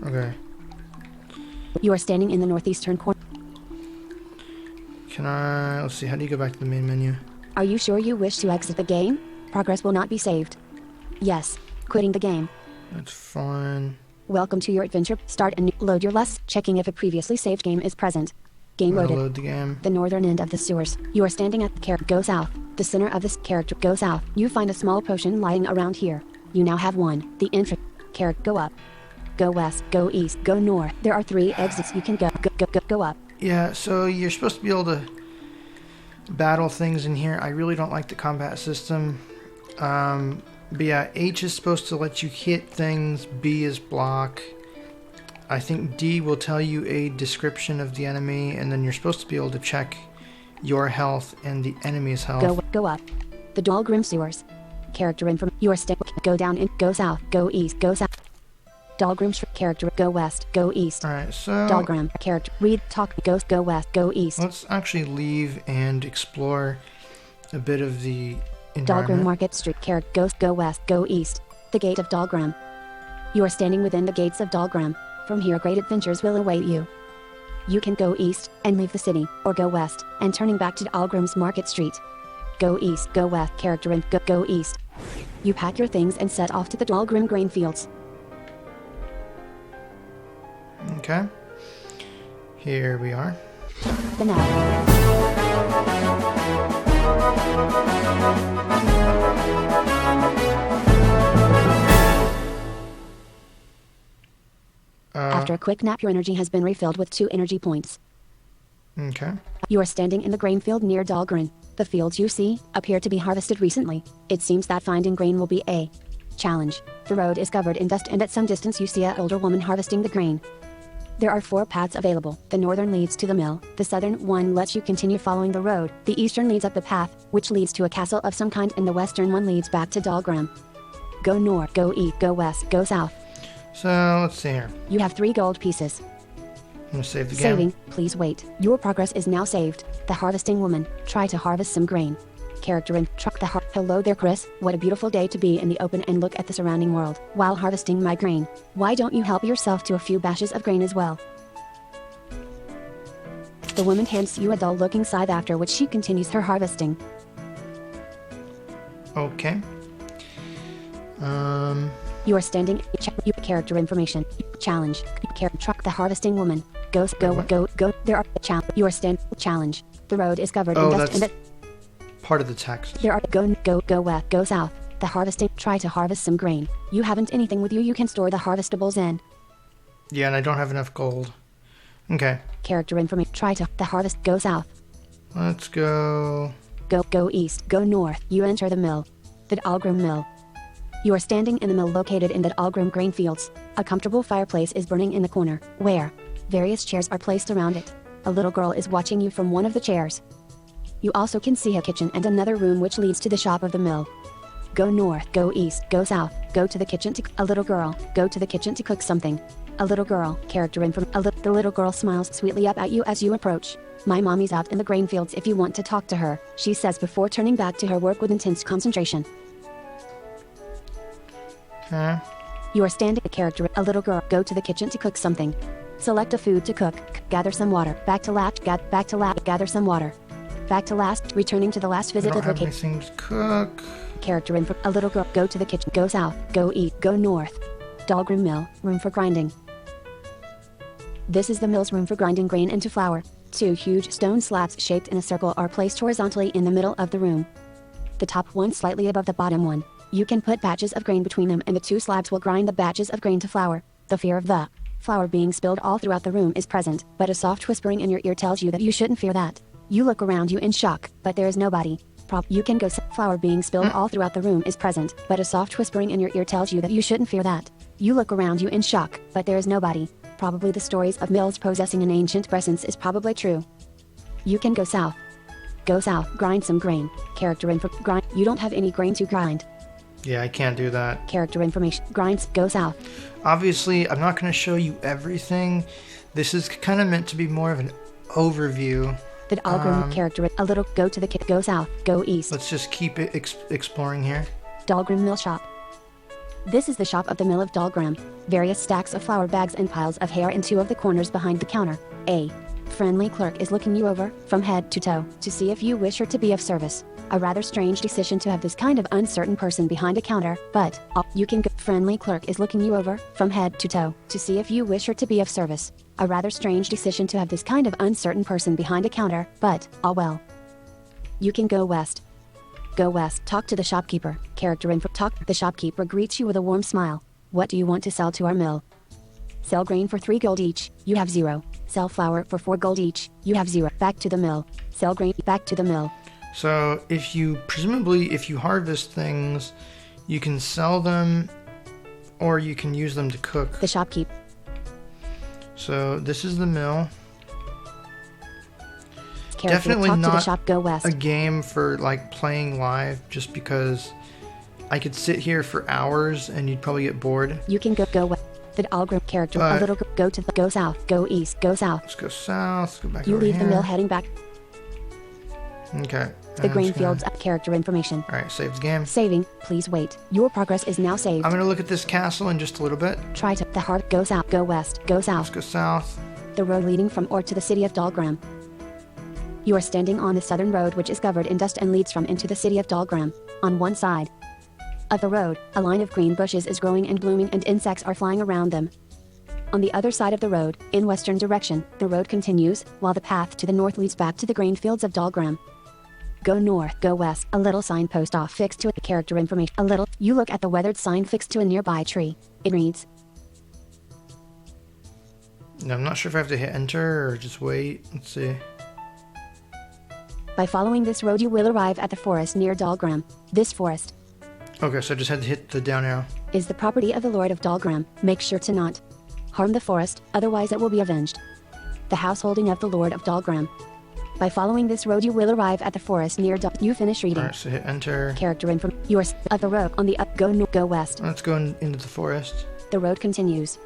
Okay.
You are standing in the northeastern corner.
Can I... Let's see, how do you go back to the main menu?
Are you sure you wish to exit the game? Progress will not be saved. Yes. Quitting the game.
That's fine.
Welcome to your adventure. Start and load your less, checking if a previously saved game is present. Game loaded.
Load the game.
The northern end of the sewers. You are standing at the character. Go south. The center of this character. Go south. You find a small potion lying around here. You now have 1. The entrance. Character. Go up. Go west. Go east. Go north. There are 3 exits you can go. Go up.
Yeah, so you're supposed to be able to battle things in here. I really don't like the combat system. But yeah, H is supposed to let you hit things. B is block. I think D will tell you a description of the enemy, and then you're supposed to be able to check your health and the enemy's health.
Go up. The Dalgram sewers. Character info. You are go down and go south. Go east. Go south. Dalgram character. Go west. Go east.
Alright, so...
Dalgram character. Read. Talk. Go west. Go east.
Let's actually leave and explore a bit of the
Dalgram Market Street. Character. Go west. Go east. The gate of Dalgram. You are standing within the gates of Dalgram. From here, great adventures will await you. You can go east and leave the city, or go west and turning back to Dalgram's Market Street. Go east. Go west. Character and go east. You pack your things and set off to the Dalgram grain fields.
Okay. Here we are.
The nav. After a quick nap, your energy has been refilled with 2 energy points.
Okay.
You are standing in the grain field near Dalgram. The fields you see appear to be harvested recently. It seems that finding grain will be a challenge. The road is covered in dust and at some distance you see an older woman harvesting the grain. There are 4 paths available. The northern leads to the mill. The southern one lets you continue following the road. The eastern leads up the path, which leads to a castle of some kind, and the western one leads back to Dalgram. Go north, go east, go west, go south.
So, let's see here.
You have 3 gold pieces.
I'm gonna save the game.
Saving, please wait. Your progress is now saved. The harvesting woman. Try to harvest some grain. Character and truck the Hello there, Chris. What a beautiful day to be in the open and look at the surrounding world while harvesting my grain. Why don't you help yourself to a few bashes of grain as well? The woman hands you a dull-looking scythe, after which she continues her harvesting.
Okay.
You are standing. Character information. Challenge. Truck the harvesting woman. Go. There are challenge. You are stand. Challenge. The road is covered in
Oh,
dust and
that's part of the text.
there are go west, go south. The harvesting. Try to harvest some grain. You haven't anything with you. You can store the harvestables in.
Yeah, and I don't have enough gold. Okay.
Character information. Try to the harvest. Go south.
Let's go.
Go east. Go north. You enter the mill. The Dalgram mill. You are standing in the mill located in the Dalgram grain fields. A comfortable fireplace is burning in the corner, where various chairs are placed around it. A little girl is watching you from one of the chairs. You also can see a kitchen and another room which leads to the shop of the mill. Go north, go east, go south, go to the kitchen to a little girl, go to the kitchen to cook something. A little girl, character info. The little girl smiles sweetly up at you as you approach. My mommy's out in the grain fields if you want to talk to her, she says before turning back to her work with intense concentration.
Okay.
You are standing a character, a little girl, go to the kitchen to cook something. Select a food to cook, gather some water, back to last, gather some water. Back to last, returning to the last visit
I
of
don't
the
have anything to cook.
character info. A little girl, go to the kitchen, go south, go east, go north. Dalgram mill, room for grinding. This is the mill's room for grinding grain into flour. 2 huge stone slabs shaped in a circle are placed horizontally in the middle of the room. The top one slightly above the bottom one. You can put batches of grain between them and the 2 slabs will grind the batches of grain to flour. The fear of the flour being spilled all throughout the room is present, but a soft whispering in your ear tells you that you shouldn't fear that. You look around you in shock, but there is nobody. You can go. Flour being spilled all throughout the room is present, but a soft whispering in your ear tells you that you shouldn't fear that. You look around you in shock, but there is nobody. Probably the stories of mills possessing an ancient presence is probably true. You can go south. Go south, grind some grain. Character info. Grind. You don't have any grain to grind.
Yeah, I can't do that.
Character information. Grinds. Go south.
Obviously, I'm not going to show you everything. This is kind of meant to be more of an overview.
The Dalgram character. A little. Go to the kit. Go south. Go east.
Let's just keep it exploring here.
Dalgram mill shop. This is the shop of the mill of Dalgram. Various stacks of flour bags and piles of hair in 2 of the corners behind the counter. A friendly clerk is looking you over, from head to toe, to see if you wish her to be of service. A rather strange decision to have this kind of uncertain person behind a counter, but you can go. Friendly clerk is looking you over, from head to toe, to see if you wish her to be of service. A rather strange decision to have this kind of uncertain person behind a counter, but well. You can go west. Go west. Talk to the shopkeeper. Character info. Talk. The shopkeeper greets you with a warm smile. What do you want to sell to our mill? Sell grain for 3 gold each. You have 0. Sell flour for 4 gold each. You have 0. Back to the mill. Sell grain. Back to the mill.
So if you harvest things, you can sell them or you can use them to cook.
The shopkeep.
So this is the mill.
Definitely
not
to the shop, go west.
A game for like playing live, just because I could sit here for hours and you'd probably get bored.
You can go west. The Dalgram character. A little. Go south. Go east. Go south.
Let's go south. Let's go back.
You
over
leave
here.
the mill heading back.
Okay.
The grain fields. Character information.
All right, save the game.
Saving. Please wait. Your progress is now saved.
I'm gonna look at this castle in just a little bit.
Try to the heart. Go south. Go west. Go south.
Let's go south.
The road leading from Or to the city of Dalgram. You are standing on the southern road, which is covered in dust and leads from into the city of Dalgram. On one side of the road, a line of green bushes is growing and blooming and insects are flying around them. On the other side of the road, in western direction, the road continues, while the path to the north leads back to the grain fields of Dalgram. Go north, go west. A little signpost off fixed to a character information. A little. You look at the weathered sign fixed to a nearby tree. It reads.
Now, I'm not sure if I have to hit enter or just wait. Let's see.
By following this road you will arrive at the forest near Dalgram. This forest.
Okay, so I just had to hit the down arrow.
Is the property of the Lord of Dalgram. Make sure to not harm the forest, otherwise it will be avenged. The householding of the Lord of Dalgram. By following this road you will arrive at the forest near You finish reading.
Alright, so hit enter.
Character info. Yours. Of the road. On the up. Go west.
Let's go into the forest.
The road continues.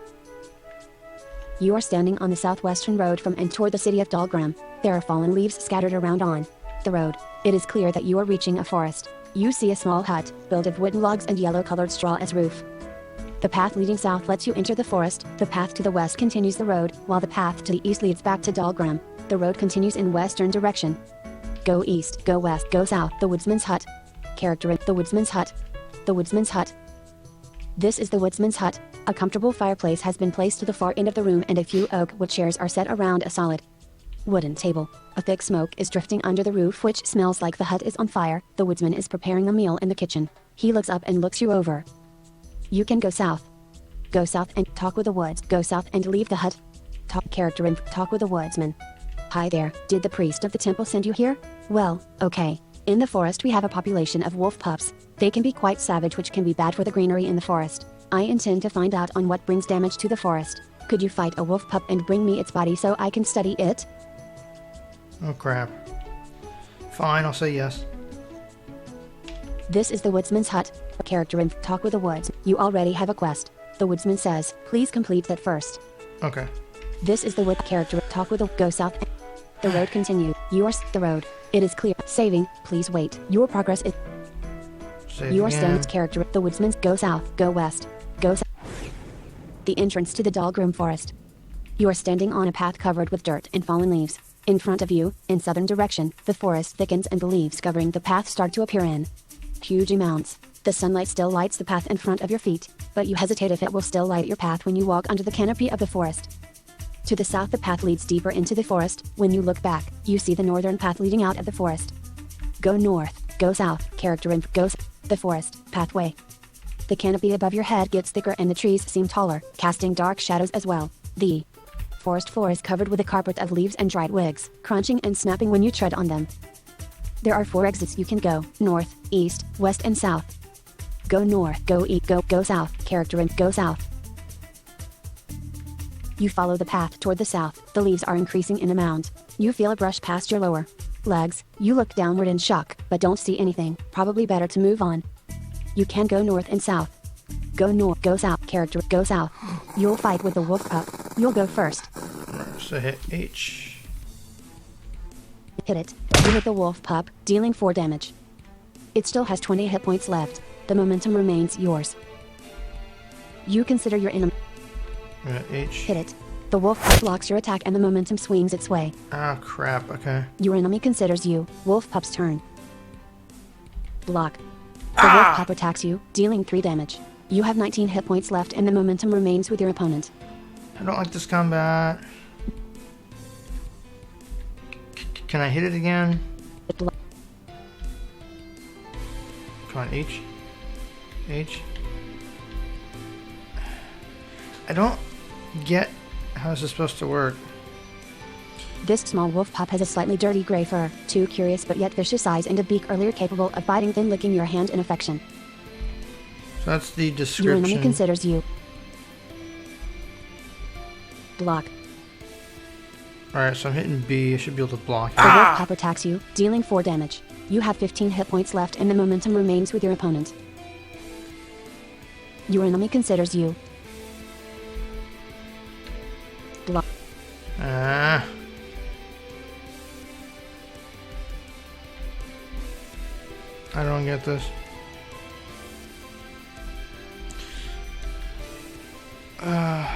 You are standing on the southwestern road from and toward the city of Dalgram. There are fallen leaves scattered around on the road. It is clear that you are reaching a forest. You see a small hut, built of wooden logs and yellow-colored straw as roof. The path leading south lets you enter the forest. The path to the west continues the road, while the path to the east leads back to Dalgram. The road continues in western direction. Go east, go west, go south. The Woodsman's hut. Character. The Woodsman's hut. The Woodsman's hut. This is the Woodsman's hut. A comfortable fireplace has been placed to the far end of the room and a few oak wood chairs are set around a solid Wooden table. A thick smoke is drifting under the roof which smells like the hut is on fire. The woodsman is preparing a meal in the kitchen. He looks up and looks you over. You can go south. Go south and talk with the woods. Go south and leave the hut. Talk character and talk with the woodsman. Hi there, did the priest of the temple send you here? Well, okay. In the forest we have a population of wolf pups. They can be quite savage, which can be bad for the greenery in the forest. I intend to find out on what brings damage to the forest. Could you fight a wolf pup and bring me its body so I can study it?
Oh crap. Fine, I'll say yes.
This is the woodsman's hut. Character and talk with the woods. You already have a quest. The woodsman says, please complete that first.
Okay.
This is the wood character. Talk with the go south. The road continues. You are the road. It is clear. Saving. Please wait. Your progress is.
Save
You are
again.
standing character. The woodsman's go south. Go west. Go south. The entrance to the Dalgram forest. You are standing on a path covered with dirt and fallen leaves. In front of you, in southern direction, the forest thickens and the leaves covering the path start to appear in huge amounts. The sunlight still lights the path in front of your feet, but you hesitate if it will still light your path when you walk under the canopy of the forest. To the south, the path leads deeper into the forest. When you look back, you see the northern path leading out of the forest. Go north, go south, character and go the forest, pathway. The canopy above your head gets thicker and the trees seem taller, casting dark shadows as well. The forest floor is covered with a carpet of leaves and dried twigs, crunching and snapping when you tread on them. There are 4 exits you can go: north, east, west and south. Go north, go east, go south, character and go south. You follow the path toward the south. The leaves are increasing in amount. You feel a brush past your lower legs. You look downward in shock, but don't see anything. Probably better to move on. You can go north and south. Go north, go south, character, go south. You'll fight with the wolf pup. You'll go first.
So hit H.
Hit it. You hit the wolf pup, dealing 4 damage. It still has 20 hit points left. The momentum remains yours. You consider your enemy.
H.
Hit it. The wolf pup blocks your attack and the momentum swings its way.
Ah, crap. Okay.
Your enemy considers you. Wolf pup's turn. Block. The wolf pup attacks you, dealing 3 damage. You have 19 hit points left and the momentum remains with your opponent.
I don't like this combat. Can I hit it again?
Block.
Come on, H. H. I don't get how this is supposed to work.
This small wolf pup has a slightly dirty gray fur, 2 curious but yet vicious eyes and a beak earlier capable of biting then licking your hand in affection.
So that's the
Your
description.
enemy considers you. Block.
Alright, so I'm hitting B. I should be able to block it.
The wolf pup attacks you, dealing 4 damage. You have 15 hit points left and the momentum remains with your opponent. Your enemy considers you. Block.
Ah. I don't get this.
The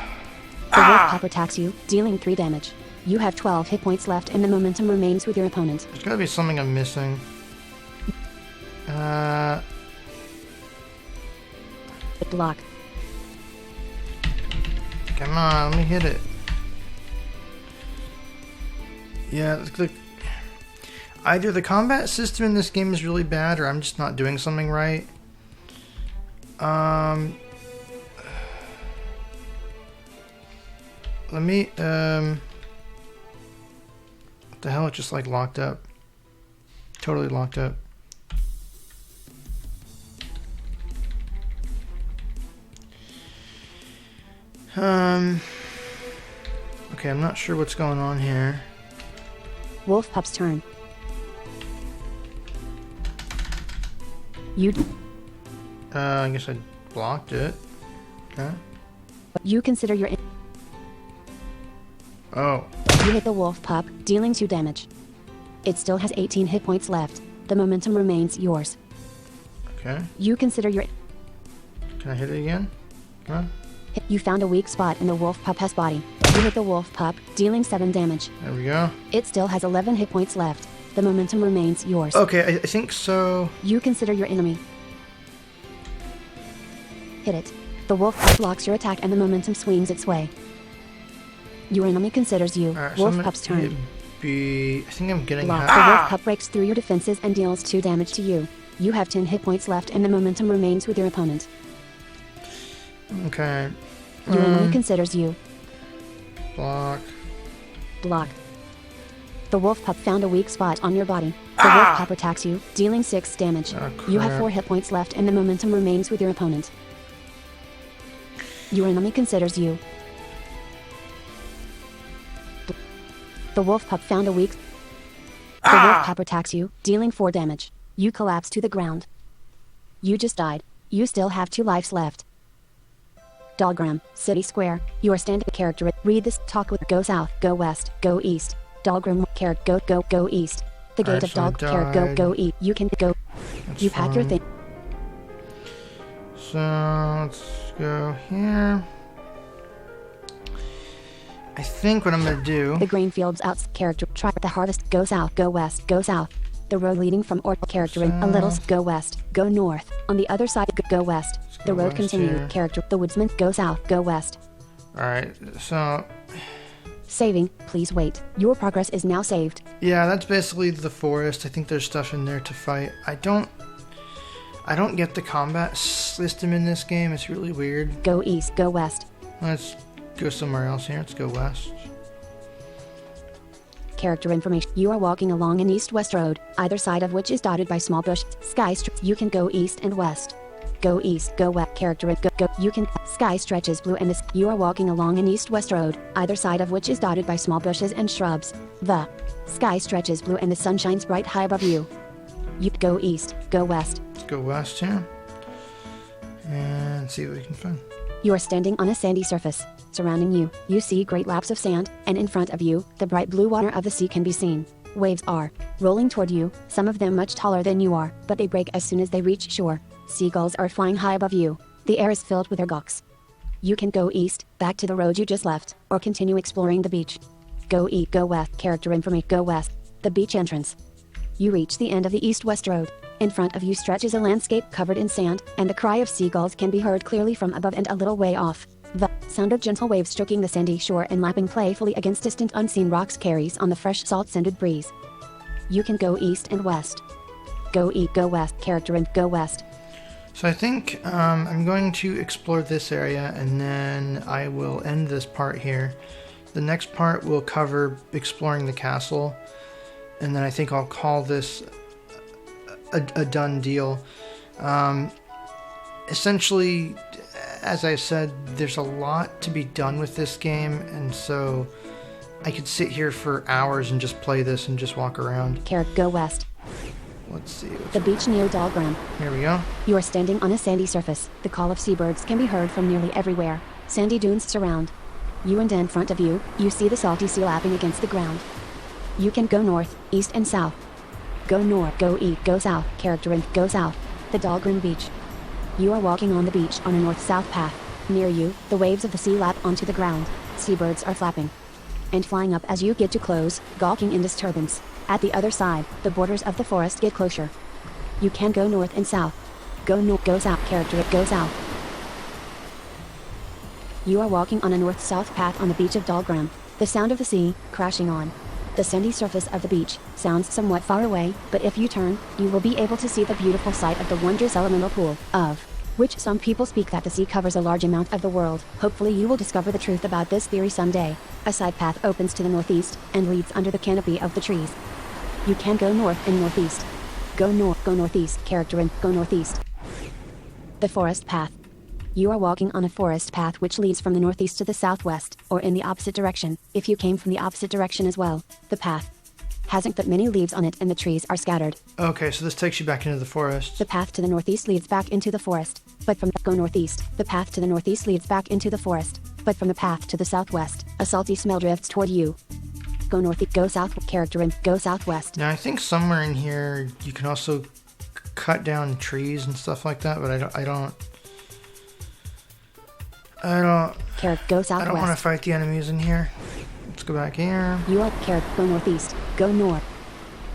wolf pup attacks you, dealing 3 damage. You have 12 hit points left and the momentum remains with your opponent.
There's gotta be something I'm missing.
Block.
Come on, let me hit it. Yeah, either the combat system in this game is really bad or I'm just not doing something right. Let me, what the hell, it just like locked up. Totally locked up. Okay, I'm not sure what's going on here.
Wolf pup's turn.
I guess I blocked it. Okay.
You consider your.
Oh.
You hit the wolf pup, dealing 2 damage. It still has 18 hit points left. The momentum remains yours.
Okay.
You consider your.
Can I hit it again? Come on.
You found a weak spot in the wolf pupp's body. You hit the wolf pup, dealing 7 damage.
There we go.
It still has 11 hit points left. The momentum remains yours.
Okay, I think so.
You consider your enemy. Hit it. The wolf pup blocks your attack and the momentum swings its way. Your enemy considers you.
Alright, so
Wolf
I'm gonna
pup's
hit
turn.
be... I think I'm getting...
Block. The wolf pup breaks through your defenses and deals 2 damage to you. You have 10 hit points left and the momentum remains with your opponent.
Okay.
Your enemy considers you.
Block.
Block. The wolf pup found a weak spot on your body. The wolf pup attacks you, dealing 6 damage.
Oh,
you have
crap.
4 hit points left and the momentum remains with your opponent. Your enemy considers you. The wolf pup found a weak... The wolf pup attacks you, dealing 4 damage. You collapse to the ground. You just died. You still have 2 lives left. Dalgram, City Square. You are standing character. Read this. Talk with. Go south. Go west. Go east. Dalgram. Character. Go east. The gate
Alright,
of
so I
Dog. Character.
died.
Go east. You can go.
That's
You pack your
fine.
thing.
So, let's go here. I think what I'm going to do...
The grain fields out. Character. Try the harvest. Go south. Go west. Go south. The road leading from character. A little. Go west. Go north. On the other side. Go west.
go
The road
west
continues.
here.
Character. The woodsman. Go south. Go west.
Alright, so...
Saving. Please wait. Your progress is now saved.
Yeah, that's basically the forest. I think there's stuff in there to fight. I don't get the combat system in this game. It's really weird.
Go east. Go west.
Let's go somewhere else here. Let's go west.
Character information. You are walking along an east-west road, either side of which is dotted by small bushes. Sky strips. You can go east and west. Go east. Go west. Character. Go. You can. Sky stretches blue and this. You are walking along an east-west road, either side of which is dotted by small bushes and shrubs. The sky stretches blue and the sun shines bright high above you. You go east. Go west.
Let's go west here. And see what we can find.
You are standing on a sandy surface. Surrounding you, you see great laps of sand, and in front of you, the bright blue water of the sea can be seen. Waves are rolling toward you, some of them much taller than you are, but they break as soon as they reach shore. Seagulls are flying high above you. The air is filled with their gawks. You can go east, back to the road you just left, or continue exploring the beach. Go east, go west. Character information. Go west. The beach entrance. You reach the end of the east-west road. In front of you stretches a landscape covered in sand, and the cry of seagulls can be heard clearly from above and a little way off. The sound of gentle waves stroking the sandy shore and lapping playfully against distant unseen rocks carries on the fresh salt-scented breeze. You can go east and west. Go east, go west. Character and go west.
So I think I'm going to explore this area and then I will end this part here. The next part will cover exploring the castle, and then I think I'll call this a done deal. Essentially, as I said, there's a lot to be done with this game, and so I could sit here for hours and just play this and just walk around.
Character go west.
Let's see.
The beach near Dalgram.
Here we go.
You are standing on a sandy surface. The call of seabirds can be heard from nearly everywhere. Sandy dunes surround you, and in front of you, you see the salty sea lapping against the ground. You can go north, east, and south. Go north, go east, go south. Character and go south. The Dalgram beach. You are walking on the beach on a north-south path. Near you, the waves of the sea lap onto the ground. Seabirds are flapping and flying up as you get too close, gawking in disturbance. At the other side, the borders of the forest get closer. You can go north and south. Go north, go south. Character it, go south. You are walking on a north-south path on the beach of Dalgram. The sound of the sea crashing on the sandy surface of the beach sounds somewhat far away, but if you turn, you will be able to see the beautiful sight of the wondrous elemental pool, of which some people speak that the sea covers a large amount of the world. Hopefully you will discover the truth about this theory someday. A side path opens to the northeast and leads under the canopy of the trees. You can go north and northeast. Go north, go northeast. Character and go northeast. The forest path. You are walking on a forest path which leads from the northeast to the southwest, or in the opposite direction, if you came from the opposite direction as well. The path hasn't that many leaves on it and the trees are scattered.
Okay, so this takes you back into the forest.
The path to the northeast leads back into the forest, but from go northeast, the path to the northeast leads back into the forest, but from the path to the southwest, a salty smell drifts toward you. Go northeast, go south. Character and go southwest.
Now I think somewhere in here you can also cut down trees and stuff like that, but I don't
Character go southwest.
I don't want to fight the enemies in here. Let's go back here.
You are character go northeast. Go north.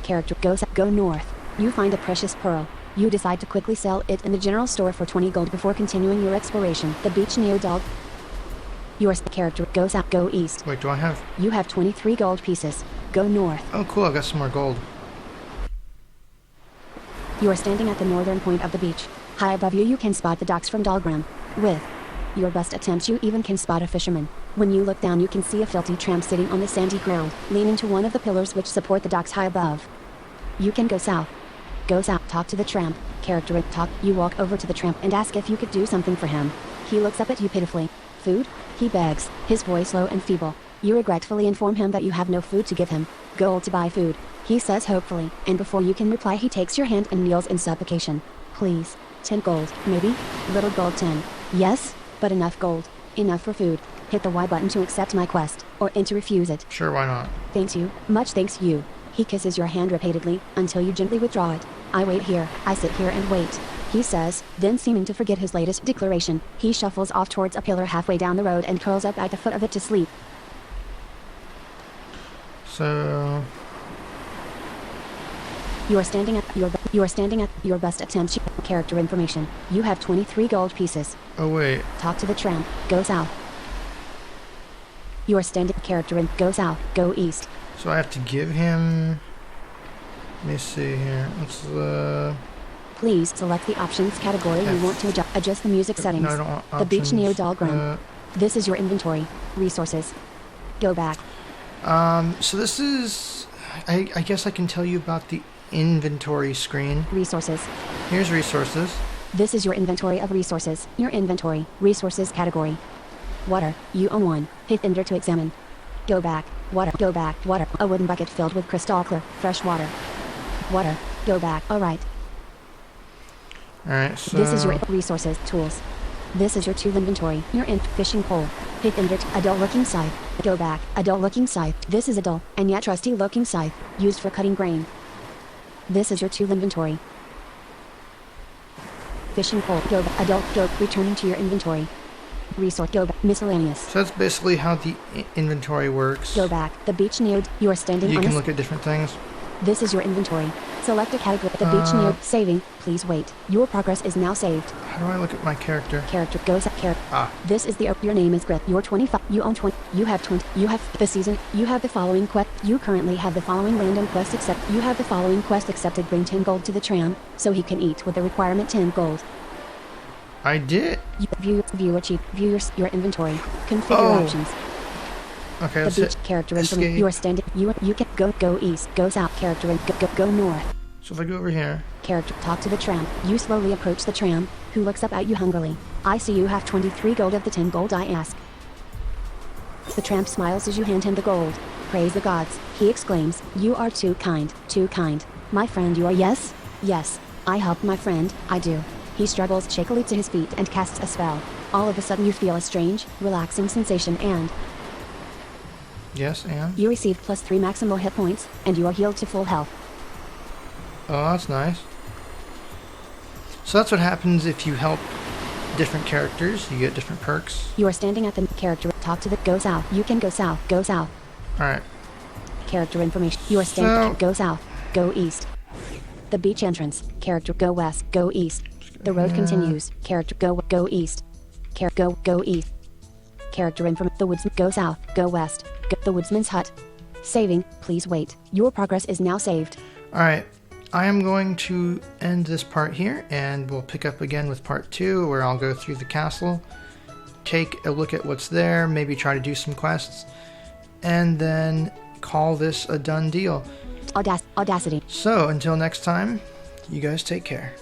Character go north. You find a precious pearl. You decide to quickly sell it in the general store for 20 gold before continuing your exploration. The beach near Dog. Your character goes out. Go east.
Wait, do I have...
You have 23 gold pieces. Go north.
Oh, cool. I got some more gold.
You are standing at the northern point of the beach. High above you, you can spot the docks from Dalgram. With your best attempts, you even can spot a fisherman. When you look down, you can see a filthy tramp sitting on the sandy ground, leaning to one of the pillars which support the docks high above. You can go south. Go south. Talk to the tramp. Character talk. You walk over to the tramp and ask if you could do something for him. He looks up at you pitifully. Food? He begs, his voice low and feeble. You regretfully inform him that you have no food to give him. Gold to buy food, he says hopefully, and before you can reply, he takes your hand and kneels in supplication. Please. 10 gold, maybe? Little gold 10. Yes, but enough gold. Enough for food. Hit the Y button to accept my quest, or N to refuse it.
Sure, why not?
Thanks you, much thanks you. He kisses your hand repeatedly, until you gently withdraw it. I wait here, I sit here and wait. He says, then seeming to forget his latest declaration, he shuffles off towards a pillar halfway down the road and curls up at the foot of it to sleep.
So...
You are standing at your best attempts. Character information. You have 23 gold pieces.
Oh, wait.
Talk to the tramp. Go south. You are standing. Character in. Go south. Go east.
So I have to give him... Let me see here. Let's,
Please select the options category you want to adjust the music settings.
No, I don't want options.
The beach near Dalgram. This is your inventory. Resources. Go back.
So this is... I guess I can tell you about the inventory screen.
Resources.
Here's resources.
This is your inventory of resources. Your inventory. Resources category. Water. You own one. Hit enter to examine. Go back. Water. Go back. Water. A wooden bucket filled with crystal clear, fresh water. Water. Go back. Alright.
Alright, so...
This is your resources. Tools. This is your tool inventory. Your fishing pole. Hit enter to a dull looking scythe. Go back. A dull looking scythe. This is a dull and yet trusty looking scythe, used for cutting grain. This is your tool inventory. Fishing pole. Go back. Adult. Go. Returning to your inventory. Resource. Go back. Miscellaneous.
So that's basically how the inventory works.
Go back. The beach near. You are standing on
You can look at different things.
This is your inventory. Select a category. The beach near. Saving. Please wait. Your progress is now saved.
How do I look at my character?
Character goes up. Character.
Ah.
This is the. Your name is Grit. You're 25. You own 20. You have 20. You have the season. You have the following quest. You currently have the following random quest accept. You have the following quest accepted. Bring 10 gold to the tram, so he can eat with the requirement 10 gold.
I did.
View achieve. View your inventory. Configure options.
Okay,
The
let's
beach
hit
character
escape.
information. You are standing. You can go east. Go south. Character and go north.
So if I go over here...
Character talk to the tramp. You slowly approach the tramp, who looks up at you hungrily. I see you have 23 gold of the 10 gold I ask. The tramp smiles as you hand him the gold. Praise the gods, he exclaims. You are too kind, too kind. My friend, you are. Yes? Yes. I help my friend, I do. He struggles shakily to his feet and casts a spell. All of a sudden you feel a strange, relaxing sensation and...
Yes, and?
You receive +3 maximal hit points, and you are healed to full health.
Oh, that's nice. So that's what happens if you help different characters. You get different perks.
You are standing at the character. Talk to the. Go south. You can go south. Go south.
Alright.
Character information. You are standing. Go south. Go east. The beach entrance. Character. Go west. Go east. The road continues. Character. Go east. Go east. Character information. The woodsman. Go south. Go west. The woodsman's hut. Saving. Please wait. Your progress is now saved.
Alright. I am going to end this part here, and we'll pick up again with part 2, where I'll go through the castle, take a look at what's there, maybe try to do some quests, and then call this a done deal.
Audacity.
So, until next time, you guys take care.